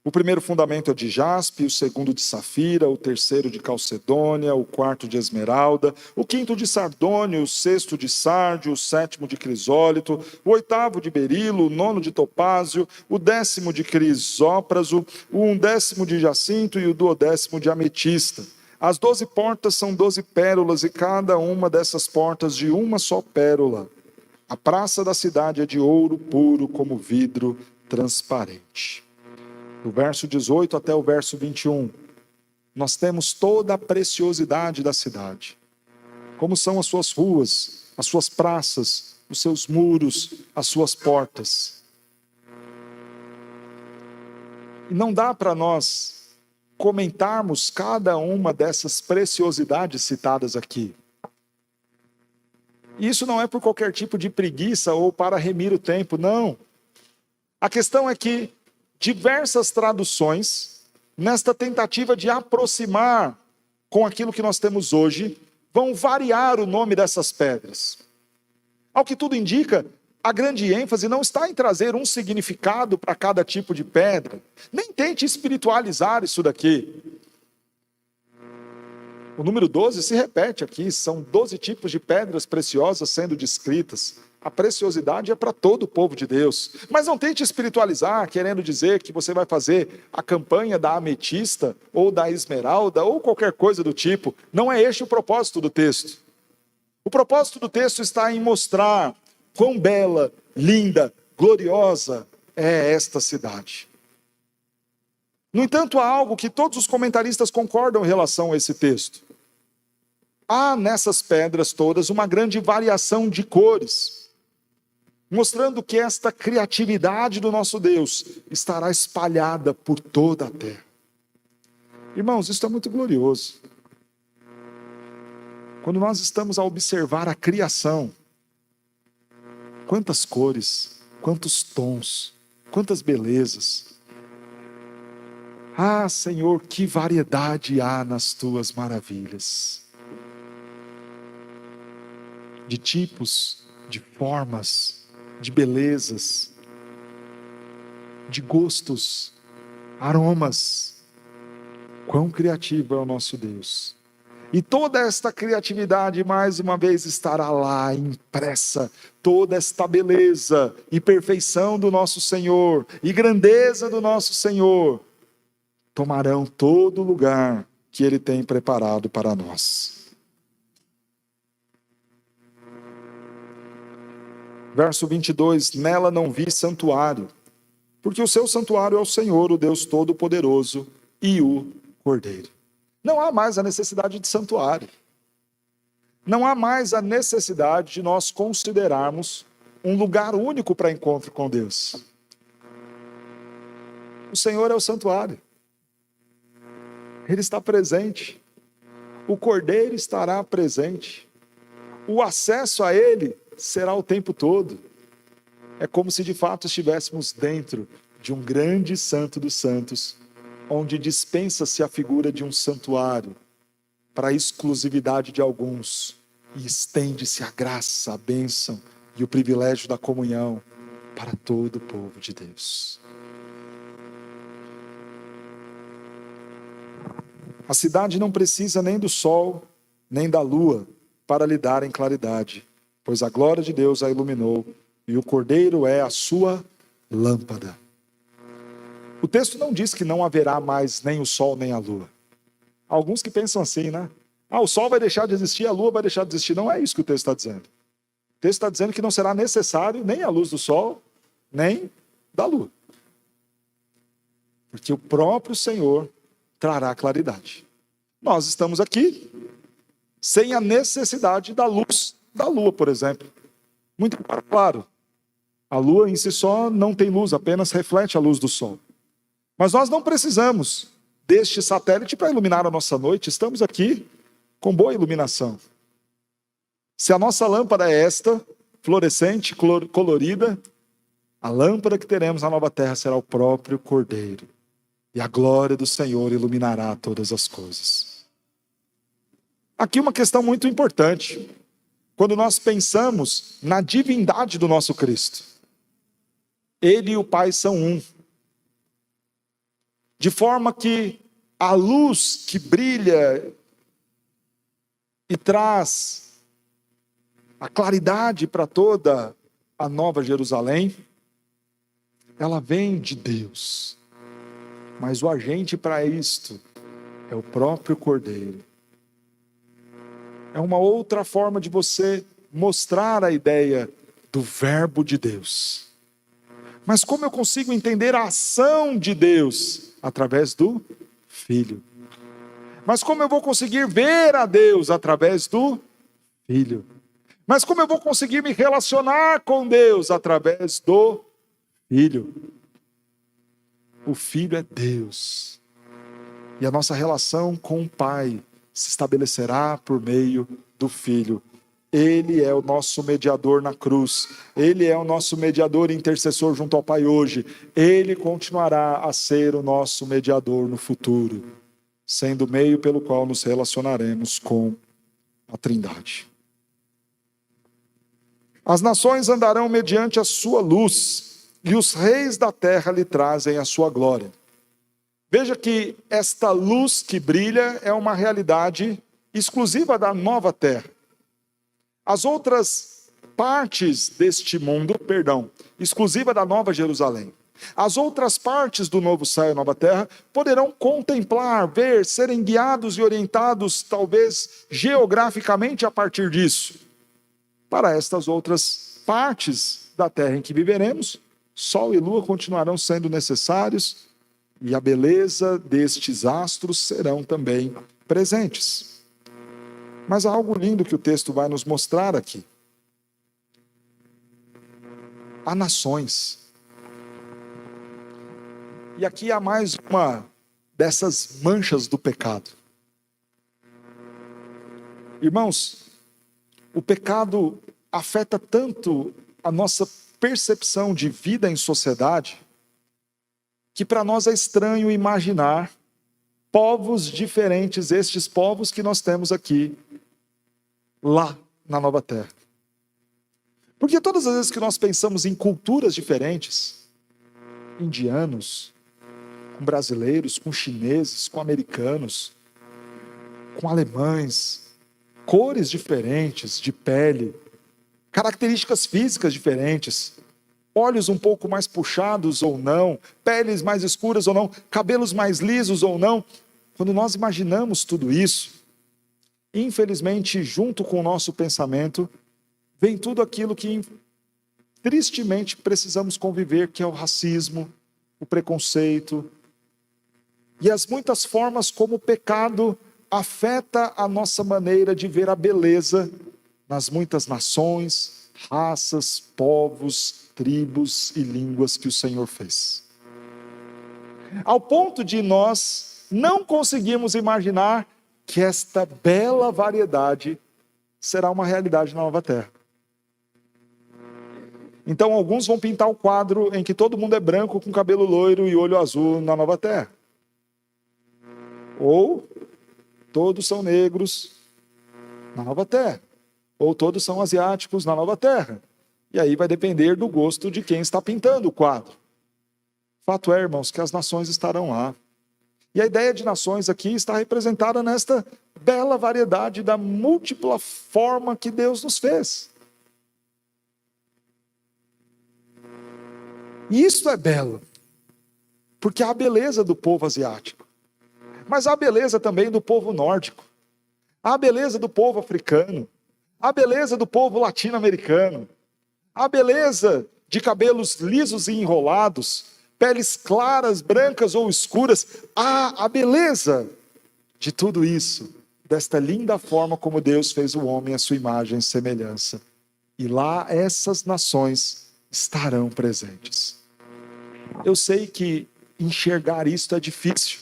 O primeiro fundamento é de jaspe, o segundo de safira, o terceiro de calcedônia, o quarto de esmeralda, o quinto de sardônio, o sexto de sárdio, o sétimo de crisólito, o oitavo de berilo, o nono de topázio, o 10º de crisópraso, o 11º de jacinto e o 12º de ametista. As 12 portas são 12 pérolas e cada uma dessas portas de uma só pérola. A praça da cidade é de ouro puro como vidro transparente. Do verso 18 até o verso 21, nós temos toda a preciosidade da cidade. Como são as suas ruas, as suas praças, os seus muros, as suas portas. E não dá para nós comentarmos cada uma dessas preciosidades citadas aqui. E isso não é por qualquer tipo de preguiça ou para remir o tempo, não. A questão é que diversas traduções, nesta tentativa de aproximar com aquilo que nós temos hoje, vão variar o nome dessas pedras. Ao que tudo indica, a grande ênfase não está em trazer um significado para cada tipo de pedra. Nem tente espiritualizar isso daqui. O número 12 se repete aqui, são 12 tipos de pedras preciosas sendo descritas. A preciosidade é para todo o povo de Deus. Mas não tente espiritualizar, querendo dizer que você vai fazer a campanha da ametista, ou da esmeralda, ou qualquer coisa do tipo. Não é este o propósito do texto. O propósito do texto está em mostrar quão bela, linda, gloriosa é esta cidade. No entanto, há algo que todos os comentaristas concordam em relação a esse texto. Há nessas pedras todas uma grande variação de cores, mostrando que esta criatividade do nosso Deus estará espalhada por toda a terra. Irmãos, isso é muito glorioso. Quando nós estamos a observar a criação, quantas cores, quantos tons, quantas belezas. Ah, Senhor, que variedade há nas tuas maravilhas. De tipos, de formas, de belezas, de gostos, aromas. Quão criativo é o nosso Deus. E toda esta criatividade, mais uma vez, estará lá impressa. Toda esta beleza e perfeição do nosso Senhor, e grandeza do nosso Senhor, tomarão todo o lugar que Ele tem preparado para nós. Verso 22, nela não vi santuário, porque o seu santuário é o Senhor, o Deus Todo-Poderoso, e o Cordeiro. Não há mais a necessidade de santuário. Não há mais a necessidade de nós considerarmos um lugar único para encontro com Deus. O Senhor é o santuário. Ele está presente. O Cordeiro estará presente. O acesso a Ele será o tempo todo. É como se de fato estivéssemos dentro de um grande santo dos santos, onde dispensa-se a figura de um santuário para a exclusividade de alguns e estende-se a graça, a bênção e o privilégio da comunhão para todo o povo de Deus. A cidade não precisa nem do sol, nem da lua, para lhe darem claridade, pois a glória de Deus a iluminou, e o Cordeiro é a sua lâmpada. O texto não diz que não haverá mais nem o sol nem a lua. Há alguns que pensam assim, né? O sol vai deixar de existir, a lua vai deixar de existir. Não é isso que o texto está dizendo. O texto está dizendo que não será necessário nem a luz do sol, nem da lua. Porque o próprio Senhor trará claridade. Nós estamos aqui sem a necessidade da luz da lua, por exemplo. Muito claro. A lua em si só não tem luz, apenas reflete a luz do sol. Mas nós não precisamos deste satélite para iluminar a nossa noite. Estamos aqui com boa iluminação. Se a nossa lâmpada é esta, fluorescente, colorida, a lâmpada que teremos na nova terra será o próprio Cordeiro. E a glória do Senhor iluminará todas as coisas. Aqui uma questão muito importante. Quando nós pensamos na divindade do nosso Cristo. Ele e o Pai são um. De forma que a luz que brilha e traz a claridade para toda a Nova Jerusalém, ela vem de Deus. Mas o agente para isto é o próprio Cordeiro. É uma outra forma de você mostrar a ideia do verbo de Deus. Mas como eu consigo entender a ação de Deus? Através do Filho. Mas como eu vou conseguir ver a Deus? Através do Filho. Mas como eu vou conseguir me relacionar com Deus? Através do Filho. O Filho é Deus. E a nossa relação com o Pai se estabelecerá por meio do Filho. Ele é o nosso mediador na cruz. Ele é o nosso mediador e intercessor junto ao Pai hoje. Ele continuará a ser o nosso mediador no futuro, sendo o meio pelo qual nos relacionaremos com a Trindade. As nações andarão mediante a sua luz, e os reis da terra lhe trazem a sua glória. Veja que esta luz que brilha é uma realidade exclusiva da nova terra. As outras partes deste mundo, exclusiva da Nova Jerusalém. As outras partes do novo céu e nova terra poderão contemplar, ver, serem guiados e orientados, talvez geograficamente a partir disso. Para estas outras partes da terra em que viveremos, sol e lua continuarão sendo necessários e a beleza destes astros serão também presentes. Mas há algo lindo que o texto vai nos mostrar aqui. Há nações. E aqui há mais uma dessas manchas do pecado. Irmãos, o pecado afeta tanto a nossa percepção de vida em sociedade, que para nós é estranho imaginar povos diferentes, estes povos que nós temos aqui, lá na Nova Terra. Porque todas as vezes que nós pensamos em culturas diferentes, indianos, com brasileiros, com chineses, com americanos, com alemães, cores diferentes de pele, características físicas diferentes, olhos um pouco mais puxados ou não, peles mais escuras ou não, cabelos mais lisos ou não. Quando nós imaginamos tudo isso, infelizmente, junto com o nosso pensamento, vem tudo aquilo que, tristemente, precisamos conviver, que é o racismo, o preconceito, e as muitas formas como o pecado afeta a nossa maneira de ver a beleza nas muitas nações, raças, povos, tribos e línguas que o Senhor fez. Ao ponto de nós não conseguirmos imaginar que esta bela variedade será uma realidade na nova terra. Então alguns vão pintar o quadro em que todo mundo é branco com cabelo loiro e olho azul na nova terra. Ou todos são negros na nova terra. Ou todos são asiáticos na nova terra. E aí vai depender do gosto de quem está pintando o quadro. Fato é, irmãos, que as nações estarão lá. E a ideia de nações aqui está representada nesta bela variedade da múltipla forma que Deus nos fez. E isso é belo, porque há a beleza do povo asiático, mas há a beleza também do povo nórdico, há a beleza do povo africano, há a beleza do povo latino-americano, há a beleza de cabelos lisos e enrolados, peles claras, brancas ou escuras, há a beleza de tudo isso, desta linda forma como Deus fez o homem à sua imagem e semelhança. E lá essas nações estarão presentes. Eu sei que enxergar isto é difícil.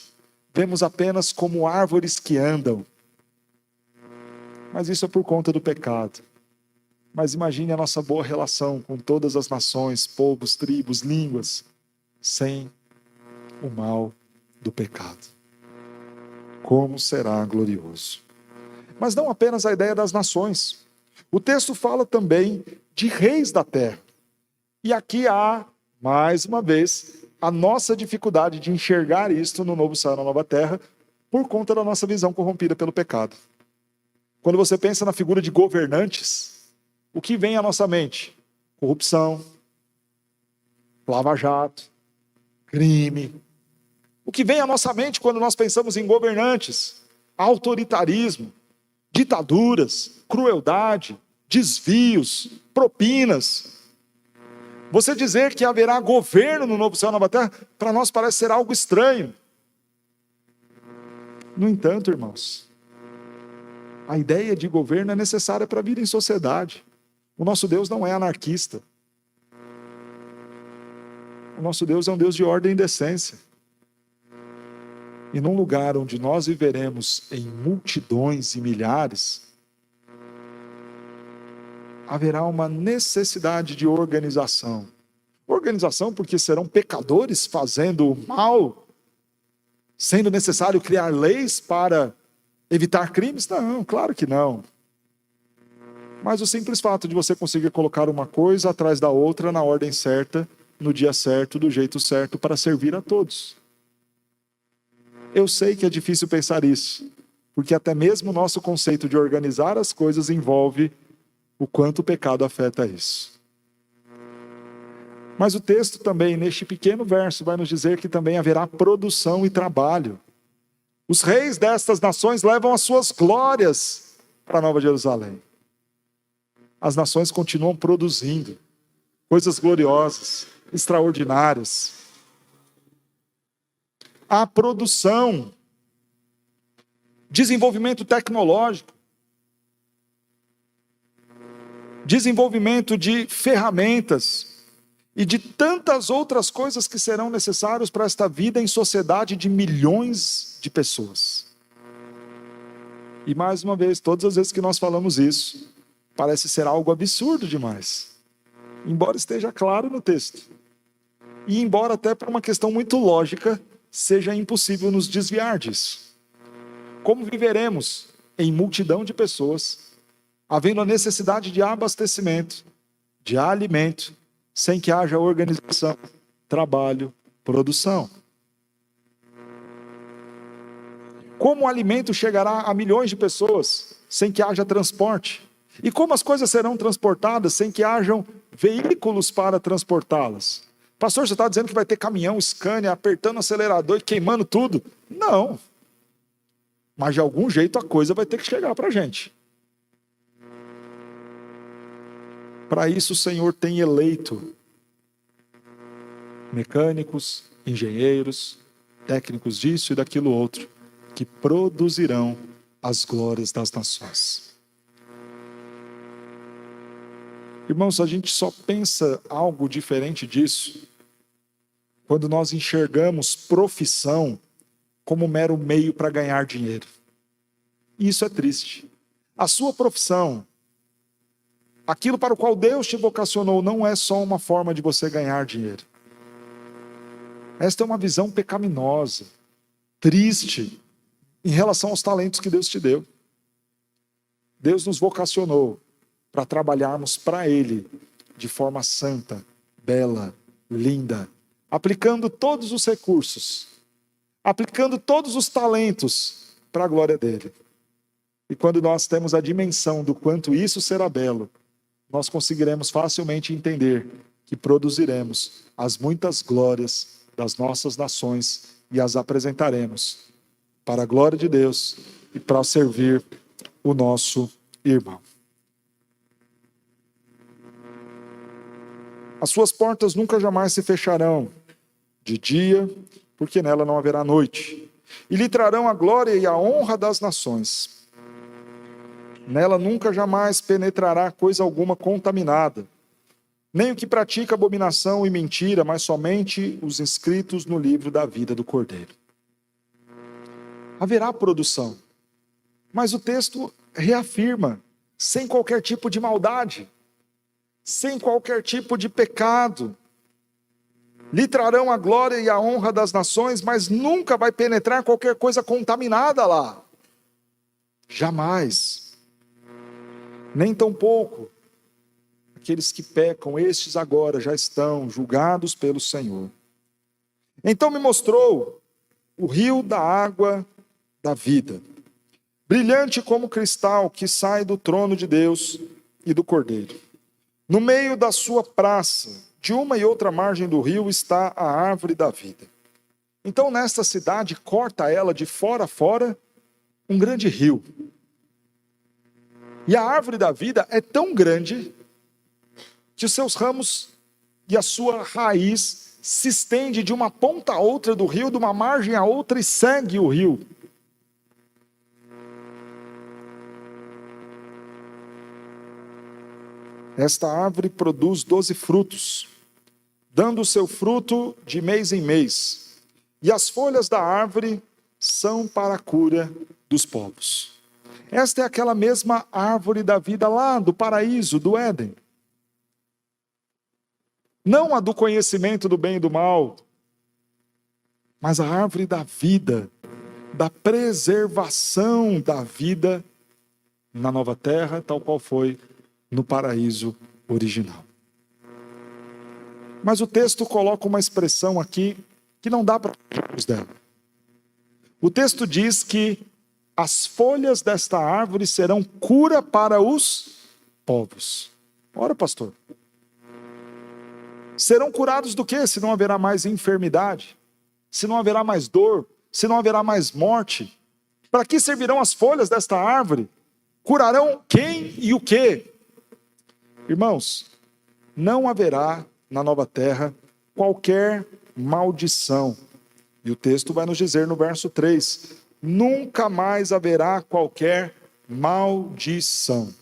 Vemos apenas como árvores que andam. Mas isso é por conta do pecado. Mas imagine a nossa boa relação com todas as nações, povos, tribos, línguas, sem o mal do pecado. Como será glorioso. Mas não apenas a ideia das nações. O texto fala também de reis da terra. E aqui há, mais uma vez, a nossa dificuldade de enxergar isto no novo céu e na nova terra por conta da nossa visão corrompida pelo pecado. Quando você pensa na figura de governantes, o que vem à nossa mente? Corrupção, lava-jato, crime. O que vem à nossa mente quando nós pensamos em governantes? Autoritarismo, ditaduras, crueldade, desvios, propinas. Você dizer que haverá governo no novo céu e na nova terra, para nós parece ser algo estranho. No entanto, irmãos, a ideia de governo é necessária para a vida em sociedade. O nosso Deus não é anarquista. O nosso Deus é um Deus de ordem e decência. E num lugar onde nós viveremos em multidões e milhares, haverá uma necessidade de organização. Organização porque serão pecadores fazendo o mal, sendo necessário criar leis para evitar crimes? Não, claro que não. Mas o simples fato de você conseguir colocar uma coisa atrás da outra na ordem certa, no dia certo, do jeito certo, para servir a todos. Eu sei que é difícil pensar isso, porque até mesmo o nosso conceito de organizar as coisas envolve o quanto o pecado afeta isso. Mas o texto também, neste pequeno verso, vai nos dizer que também haverá produção e trabalho. Os reis destas nações levam as suas glórias para a Nova Jerusalém. As nações continuam produzindo coisas gloriosas, extraordinárias. A produção, desenvolvimento tecnológico, desenvolvimento de ferramentas e de tantas outras coisas que serão necessárias para esta vida em sociedade de milhões de pessoas. E mais uma vez, todas as vezes que nós falamos isso, parece ser algo absurdo demais, embora esteja claro no texto. E embora até por uma questão muito lógica, seja impossível nos desviar disso. Como viveremos em multidão de pessoas, havendo a necessidade de abastecimento, de alimento, sem que haja organização, trabalho, produção? Como o alimento chegará a milhões de pessoas sem que haja transporte? E como as coisas serão transportadas sem que hajam veículos para transportá-las? Pastor, você está dizendo que vai ter caminhão, Scania, apertando o acelerador e queimando tudo? Não. Mas de algum jeito a coisa vai ter que chegar para a gente. Para isso o Senhor tem eleito mecânicos, engenheiros, técnicos disso e daquilo outro, que produzirão as glórias das nações. Irmãos, a gente só pensa algo diferente disso quando nós enxergamos profissão como mero meio para ganhar dinheiro. E isso é triste. A sua profissão, aquilo para o qual Deus te vocacionou, não é só uma forma de você ganhar dinheiro. Esta é uma visão pecaminosa, triste, em relação aos talentos que Deus te deu. Deus nos vocacionou para trabalharmos para Ele de forma santa, bela, linda, aplicando todos os recursos aplicando todos os talentos para a glória dele. E quando nós temos a dimensão do quanto isso será belo, nós conseguiremos facilmente entender que produziremos as muitas glórias das nossas nações e as apresentaremos para a glória de Deus e para servir o nosso irmão. As suas portas nunca jamais se fecharão de dia, porque nela não haverá noite. E lhe trarão a glória e a honra das nações. Nela nunca jamais penetrará coisa alguma contaminada, nem o que pratica abominação e mentira, mas somente os inscritos no livro da vida do Cordeiro. Haverá produção, mas o texto reafirma, sem qualquer tipo de maldade, sem qualquer tipo de pecado. Lhe trarão a glória e a honra das nações, mas nunca vai penetrar qualquer coisa contaminada lá. Jamais. Nem tampouco aqueles que pecam, estes agora já estão julgados pelo Senhor. Então me mostrou o rio da água da vida, brilhante como cristal que sai do trono de Deus e do Cordeiro. No meio da sua praça, de uma e outra margem do rio, está a árvore da vida. Então nesta cidade, corta ela de fora a fora um grande rio. E a árvore da vida é tão grande que os seus ramos e a sua raiz se estende de uma ponta a outra do rio, de uma margem a outra, e segue o rio. Esta árvore produz 12 frutos, dando o seu fruto de mês em mês. E as folhas da árvore são para a cura dos povos. Esta é aquela mesma árvore da vida lá do paraíso, do Éden. Não a do conhecimento do bem e do mal, mas a árvore da vida, da preservação da vida na nova terra, tal qual foi no paraíso original. Mas o texto coloca uma expressão aqui que não dá para os dela. O texto diz que as folhas desta árvore serão cura para os povos. Ora, pastor, serão curados do quê? Se não haverá mais enfermidade, se não haverá mais dor, se não haverá mais morte. Para que servirão as folhas desta árvore? Curarão quem e o quê? Irmãos, não haverá na nova terra qualquer maldição. E o texto vai nos dizer no verso 3, nunca mais haverá qualquer maldição.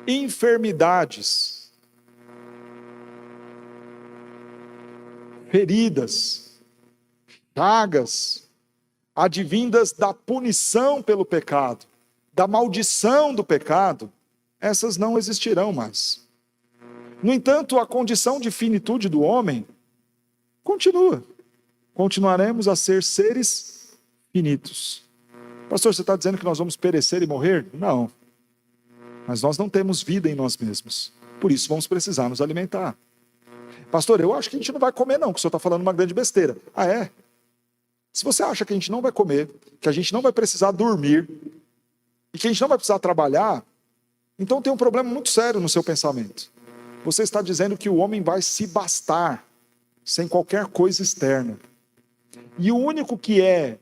Enfermidades, feridas, chagas, advindas da punição pelo pecado, da maldição do pecado, essas não existirão mais. No entanto, a condição de finitude do homem continua. Continuaremos a ser seres finitos. Pastor, você está dizendo que nós vamos perecer e morrer? Não. Mas nós não temos vida em nós mesmos. Por isso vamos precisar nos alimentar. Pastor, eu acho que a gente não vai comer não, que o senhor está falando uma grande besteira. Ah, é? Se você acha que a gente não vai comer, que a gente não vai precisar dormir, e que a gente não vai precisar trabalhar, então tem um problema muito sério no seu pensamento. Você está dizendo que o homem vai se bastar sem qualquer coisa externa. E o único que é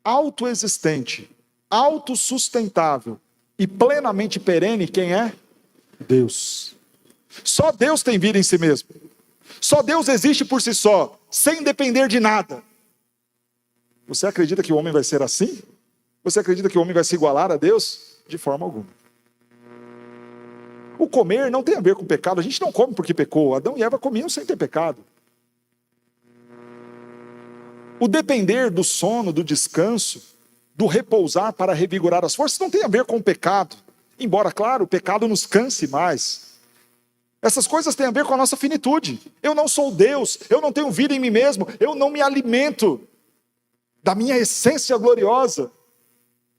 autoexistente, autossustentável e plenamente perene, quem é? Deus. Só Deus tem vida em si mesmo. Só Deus existe por si só, sem depender de nada. Você acredita que o homem vai ser assim? Você acredita que o homem vai se igualar a Deus? De forma alguma. O comer não tem a ver com pecado. A gente não come porque pecou. Adão e Eva comiam sem ter pecado. O depender do sono, do descanso, do repousar para revigorar as forças não tem a ver com o pecado. Embora, claro, o pecado nos canse mais. Essas coisas têm a ver com a nossa finitude. Eu não sou Deus, eu não tenho vida em mim mesmo, eu não me alimento da minha essência gloriosa.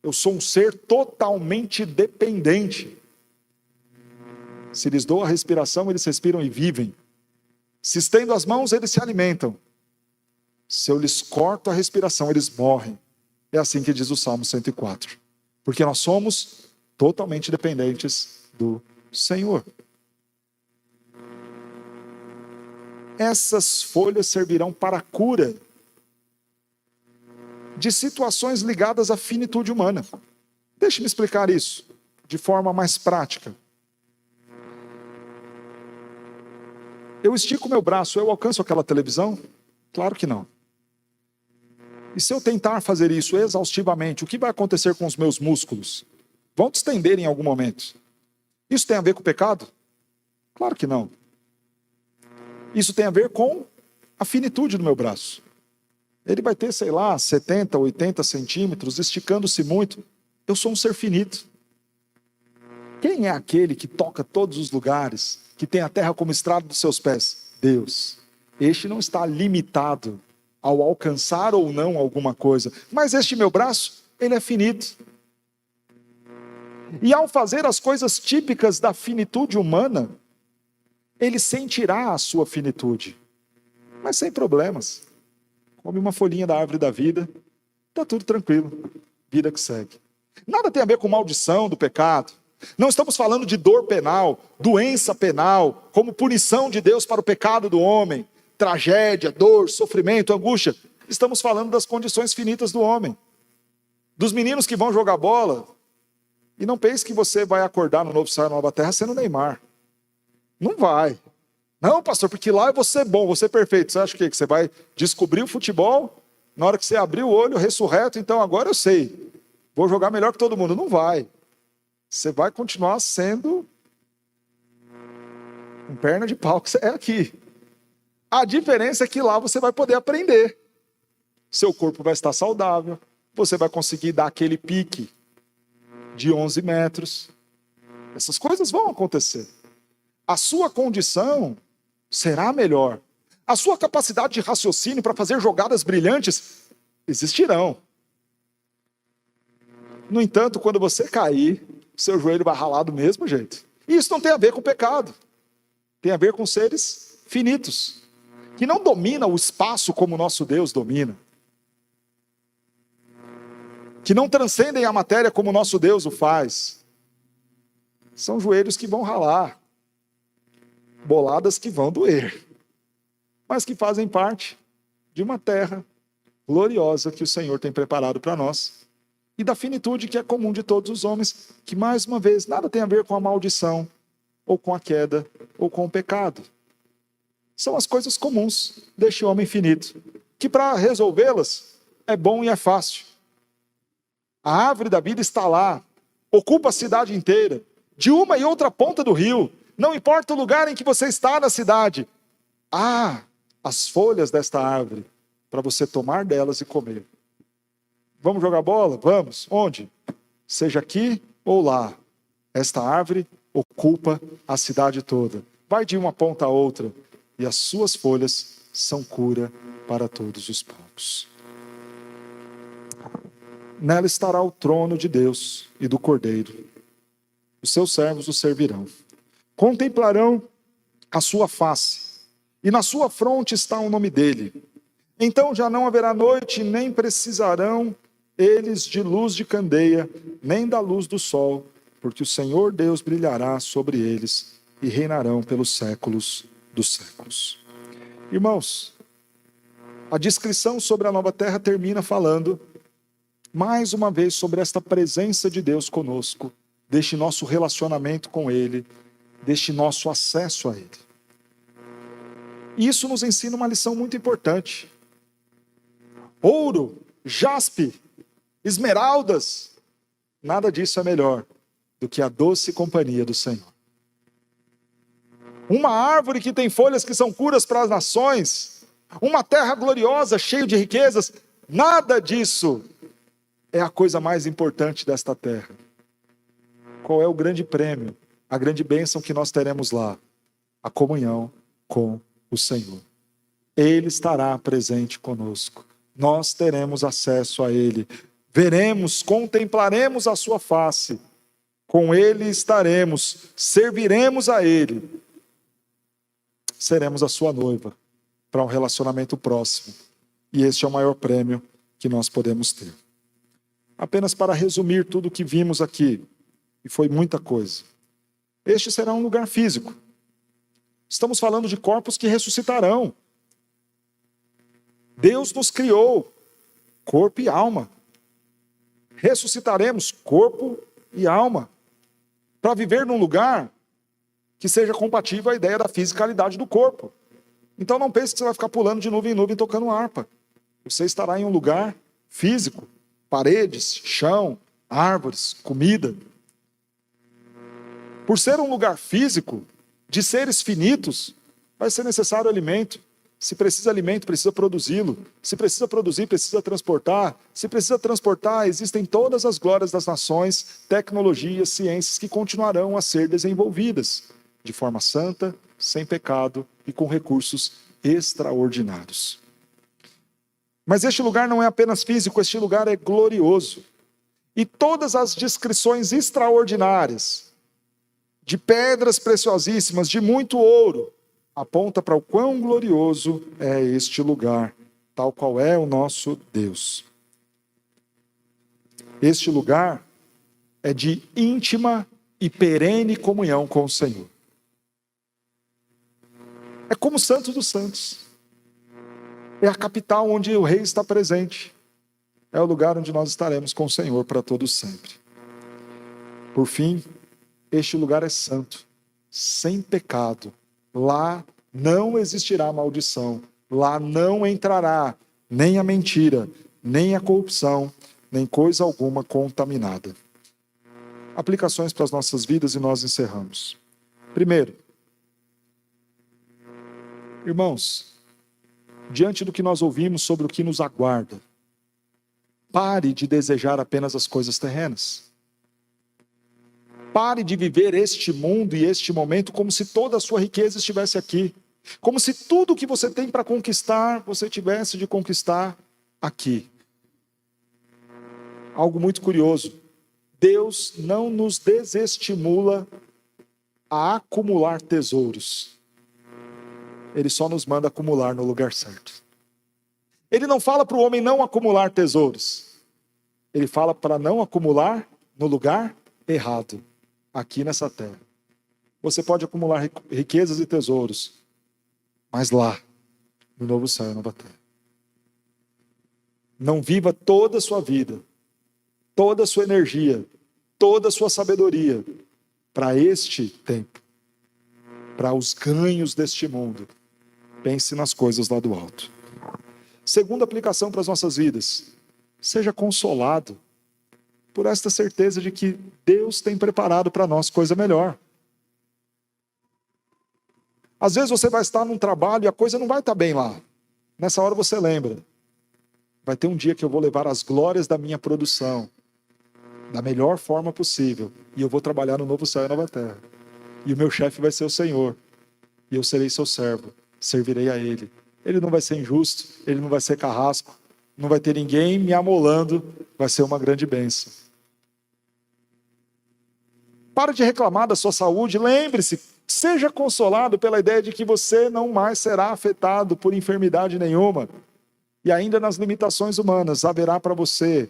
Eu sou um ser totalmente dependente. Se lhes dou a respiração, eles respiram e vivem. Se estendo as mãos, eles se alimentam. Se eu lhes corto a respiração, eles morrem. É assim que diz o Salmo 104. Porque nós somos totalmente dependentes do Senhor. Essas folhas servirão para a cura de situações ligadas à finitude humana. Deixe-me explicar isso de forma mais prática. Eu estico meu braço, eu alcanço aquela televisão? Claro que não. E se eu tentar fazer isso exaustivamente, o que vai acontecer com os meus músculos? Vão distender em algum momento. Isso tem a ver com o pecado? Claro que não. Isso tem a ver com a finitude do meu braço. Ele vai ter, 70, 80 centímetros, esticando-se muito. Eu sou um ser finito. Quem é aquele que toca todos os lugares, que tem a terra como estrada dos seus pés? Deus. Este não está limitado ao alcançar ou não alguma coisa. Mas este meu braço, ele é finito. E ao fazer as coisas típicas da finitude humana, ele sentirá a sua finitude. Mas sem problemas. Come uma folhinha da árvore da vida, está tudo tranquilo. Vida que segue. Nada tem a ver com maldição do pecado. Não estamos falando de dor penal, doença penal, como punição de Deus para o pecado do homem, tragédia, dor, sofrimento, angústia. Estamos falando das condições finitas do homem. Dos meninos que vão jogar bola. E não pense que você vai acordar no novo céu e na nova terra sendo Neymar. Não vai. Não, pastor, porque lá eu vou ser bom, vou ser perfeito. Você acha o quê? Que você vai descobrir o futebol, na hora que você abrir o olho, ressurreto, então agora eu sei. Vou jogar melhor que todo mundo. Não vai. Você vai continuar sendo um perna de pau que você é aqui. A diferença é que lá você vai poder aprender. Seu corpo vai estar saudável. Você vai conseguir dar aquele pique de 11 metros. Essas coisas vão acontecer. A sua condição será melhor. A sua capacidade de raciocínio para fazer jogadas brilhantes existirão. No entanto, quando você cair, seu joelho vai ralar do mesmo jeito. E isso não tem a ver com o pecado. Tem a ver com seres finitos, que não dominam o espaço como o nosso Deus domina. Que não transcendem a matéria como o nosso Deus o faz. São joelhos que vão ralar. Boladas que vão doer. Mas que fazem parte de uma terra gloriosa que o Senhor tem preparado para nós. E da finitude que é comum de todos os homens, que mais uma vez nada tem a ver com a maldição, ou com a queda, ou com o pecado. São as coisas comuns deste homem finito, que para resolvê-las é bom e é fácil. A árvore da vida está lá, ocupa a cidade inteira, de uma e outra ponta do rio, não importa o lugar em que você está na cidade. Há as folhas desta árvore, para você tomar delas e comer. Vamos jogar bola? Vamos. Onde? Seja aqui ou lá. Esta árvore ocupa a cidade toda. Vai de uma ponta a outra. E as suas folhas são cura para todos os povos. Nela estará o trono de Deus e do Cordeiro. Os seus servos o servirão. Contemplarão a sua face. E na sua fronte está o nome dele. Então já não haverá noite, nem precisarão eles de luz de candeia, nem da luz do sol, porque o Senhor Deus brilhará sobre eles e reinarão pelos séculos dos séculos. Irmãos, a descrição sobre a nova terra termina falando, mais uma vez, sobre esta presença de Deus conosco, deste nosso relacionamento com Ele, deste nosso acesso a Ele. E isso nos ensina uma lição muito importante. Ouro, jaspe, esmeraldas, nada disso é melhor do que a doce companhia do Senhor. Uma árvore que tem folhas que são curas para as nações, uma terra gloriosa, cheia de riquezas, nada disso é a coisa mais importante desta terra. Qual é o grande prêmio, a grande bênção que nós teremos lá? A comunhão com o Senhor. Ele estará presente conosco. Nós teremos acesso a Ele. Veremos, contemplaremos a sua face. Com Ele estaremos, serviremos a Ele. Seremos a sua noiva para um relacionamento próximo. E este é o maior prêmio que nós podemos ter. Apenas para resumir tudo o que vimos aqui, e foi muita coisa. Este será um lugar físico. Estamos falando de corpos que ressuscitarão. Deus nos criou, corpo e alma. Ressuscitaremos corpo e alma, para viver num lugar que seja compatível à ideia da fisicalidade do corpo. Então não pense que você vai ficar pulando de nuvem em nuvem tocando harpa. Você estará em um lugar físico, paredes, chão, árvores, comida. Por ser um lugar físico, de seres finitos, vai ser necessário alimento. Se precisa alimento, precisa produzi-lo. Se precisa produzir, precisa transportar. Se precisa transportar, existem todas as glórias das nações, tecnologias, ciências que continuarão a ser desenvolvidas de forma santa, sem pecado e com recursos extraordinários. Mas este lugar não é apenas físico, este lugar é glorioso. E todas as descrições extraordinárias, de pedras preciosíssimas, de muito ouro, aponta para o quão glorioso é este lugar, tal qual é o nosso Deus. Este lugar é de íntima e perene comunhão com o Senhor. É como o Santo dos Santos. É a capital onde o Rei está presente. É o lugar onde nós estaremos com o Senhor para todos sempre. Por fim, este lugar é santo, sem pecado. Lá não existirá maldição. Lá não entrará nem a mentira, nem a corrupção, nem coisa alguma contaminada. Aplicações para as nossas vidas e nós encerramos. Primeiro, irmãos, diante do que nós ouvimos sobre o que nos aguarda, pare de desejar apenas as coisas terrenas. Pare de viver este mundo e este momento como se toda a sua riqueza estivesse aqui. Como se tudo que você tem para conquistar, você tivesse de conquistar aqui. Algo muito curioso. Deus não nos desestimula a acumular tesouros. Ele só nos manda acumular no lugar certo. Ele não fala para o homem não acumular tesouros. Ele fala para não acumular no lugar errado, aqui nessa terra. Você pode acumular riquezas e tesouros, mas lá, no novo céu e nova terra. Não viva toda a sua vida, toda a sua energia, toda a sua sabedoria para este tempo, para os ganhos deste mundo. Pense nas coisas lá do alto. Segunda aplicação para as nossas vidas. Seja consolado por esta certeza de que Deus tem preparado para nós coisa melhor. Às vezes você vai estar num trabalho e a coisa não vai estar bem lá. Nessa hora você lembra. Vai ter um dia que eu vou levar as glórias da minha produção da melhor forma possível. E eu vou trabalhar no novo céu e nova terra. E o meu chefe vai ser o Senhor. E eu serei seu servo. Servirei a Ele. Ele não vai ser injusto. Ele não vai ser carrasco. Não vai ter ninguém me amolando. Vai ser uma grande bênção. Para de reclamar da sua saúde. Lembre-se. Seja consolado pela ideia de que você não mais será afetado por enfermidade nenhuma. E ainda nas limitações humanas haverá para você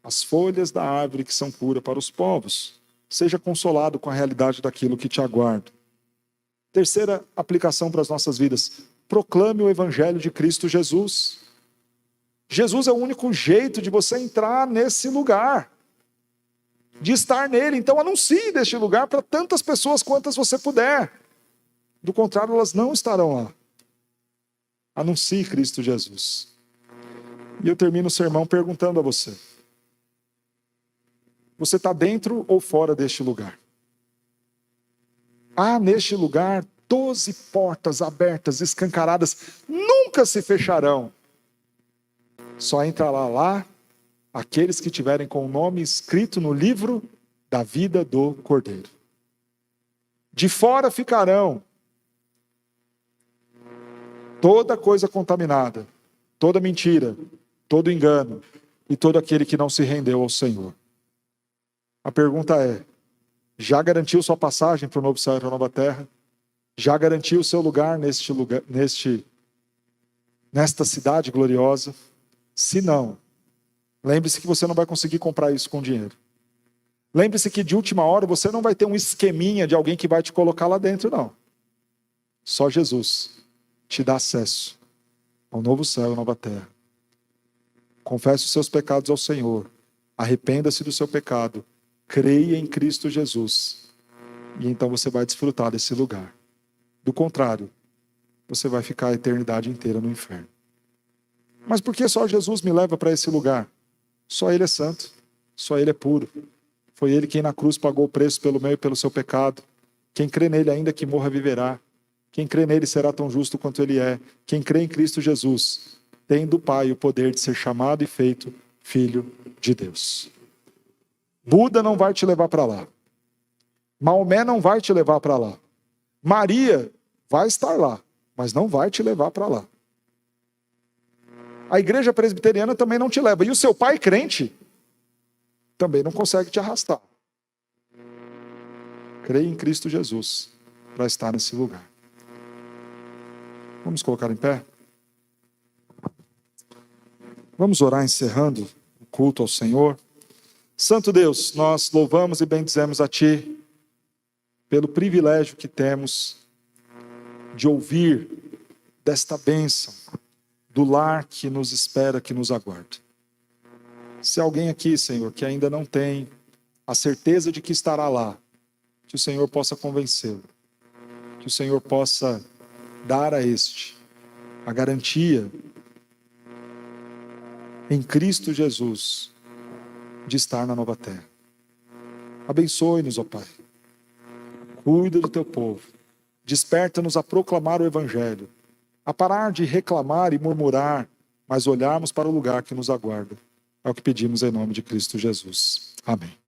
as folhas da árvore que são cura para os povos. Seja consolado com a realidade daquilo que te aguarda. Terceira aplicação para as nossas vidas. Proclame o Evangelho de Cristo Jesus. Jesus é o único jeito de você entrar nesse lugar. De estar nele. Então anuncie deste lugar para tantas pessoas quantas você puder. Do contrário, elas não estarão lá. Anuncie Cristo Jesus. E eu termino o sermão perguntando a você. Você está dentro ou fora deste lugar? Há neste lugar 12 portas abertas, escancaradas, nunca se fecharão. Só entrará lá aqueles que tiverem com o nome escrito no livro da vida do Cordeiro. De fora ficarão toda coisa contaminada, toda mentira, todo engano e todo aquele que não se rendeu ao Senhor. A pergunta é, já garantiu sua passagem para o novo céu e para a nova terra? Já garantiu o seu lugar neste nesta cidade gloriosa? Se não, lembre-se que você não vai conseguir comprar isso com dinheiro. Lembre-se que de última hora você não vai ter um esqueminha de alguém que vai te colocar lá dentro, não. Só Jesus te dá acesso ao novo céu e nova terra. Confesse os seus pecados ao Senhor. Arrependa-se do seu pecado. Creia em Cristo Jesus. E então você vai desfrutar desse lugar. Do contrário, você vai ficar a eternidade inteira no inferno. Mas por que só Jesus me leva para esse lugar? Só Ele é santo. Só Ele é puro. Foi Ele quem na cruz pagou o preço pelo meu e pelo seu pecado. Quem crê nele, ainda que morra, viverá. Quem crê nele será tão justo quanto ele é. Quem crê em Cristo Jesus tem do Pai o poder de ser chamado e feito filho de Deus. Buda não vai te levar para lá. Maomé não vai te levar para lá. Maria vai estar lá, mas não vai te levar para lá. A igreja presbiteriana também não te leva. E o seu pai crente também não consegue te arrastar. Creia em Cristo Jesus para estar nesse lugar. Vamos colocar em pé? Vamos orar encerrando o culto ao Senhor. Santo Deus, nós louvamos e bendizemos a Ti pelo privilégio que temos de ouvir desta bênção do lar que nos espera, que nos aguarda. Se alguém aqui, Senhor, que ainda não tem a certeza de que estará lá, que o Senhor possa convencê-lo, que o Senhor possa dar a este a garantia em Cristo Jesus de estar na nova terra. Abençoe-nos, ó Pai. Cuida do teu povo. Desperta-nos a proclamar o Evangelho, a parar de reclamar e murmurar, mas olharmos para o lugar que nos aguarda. É o que pedimos em nome de Cristo Jesus. Amém.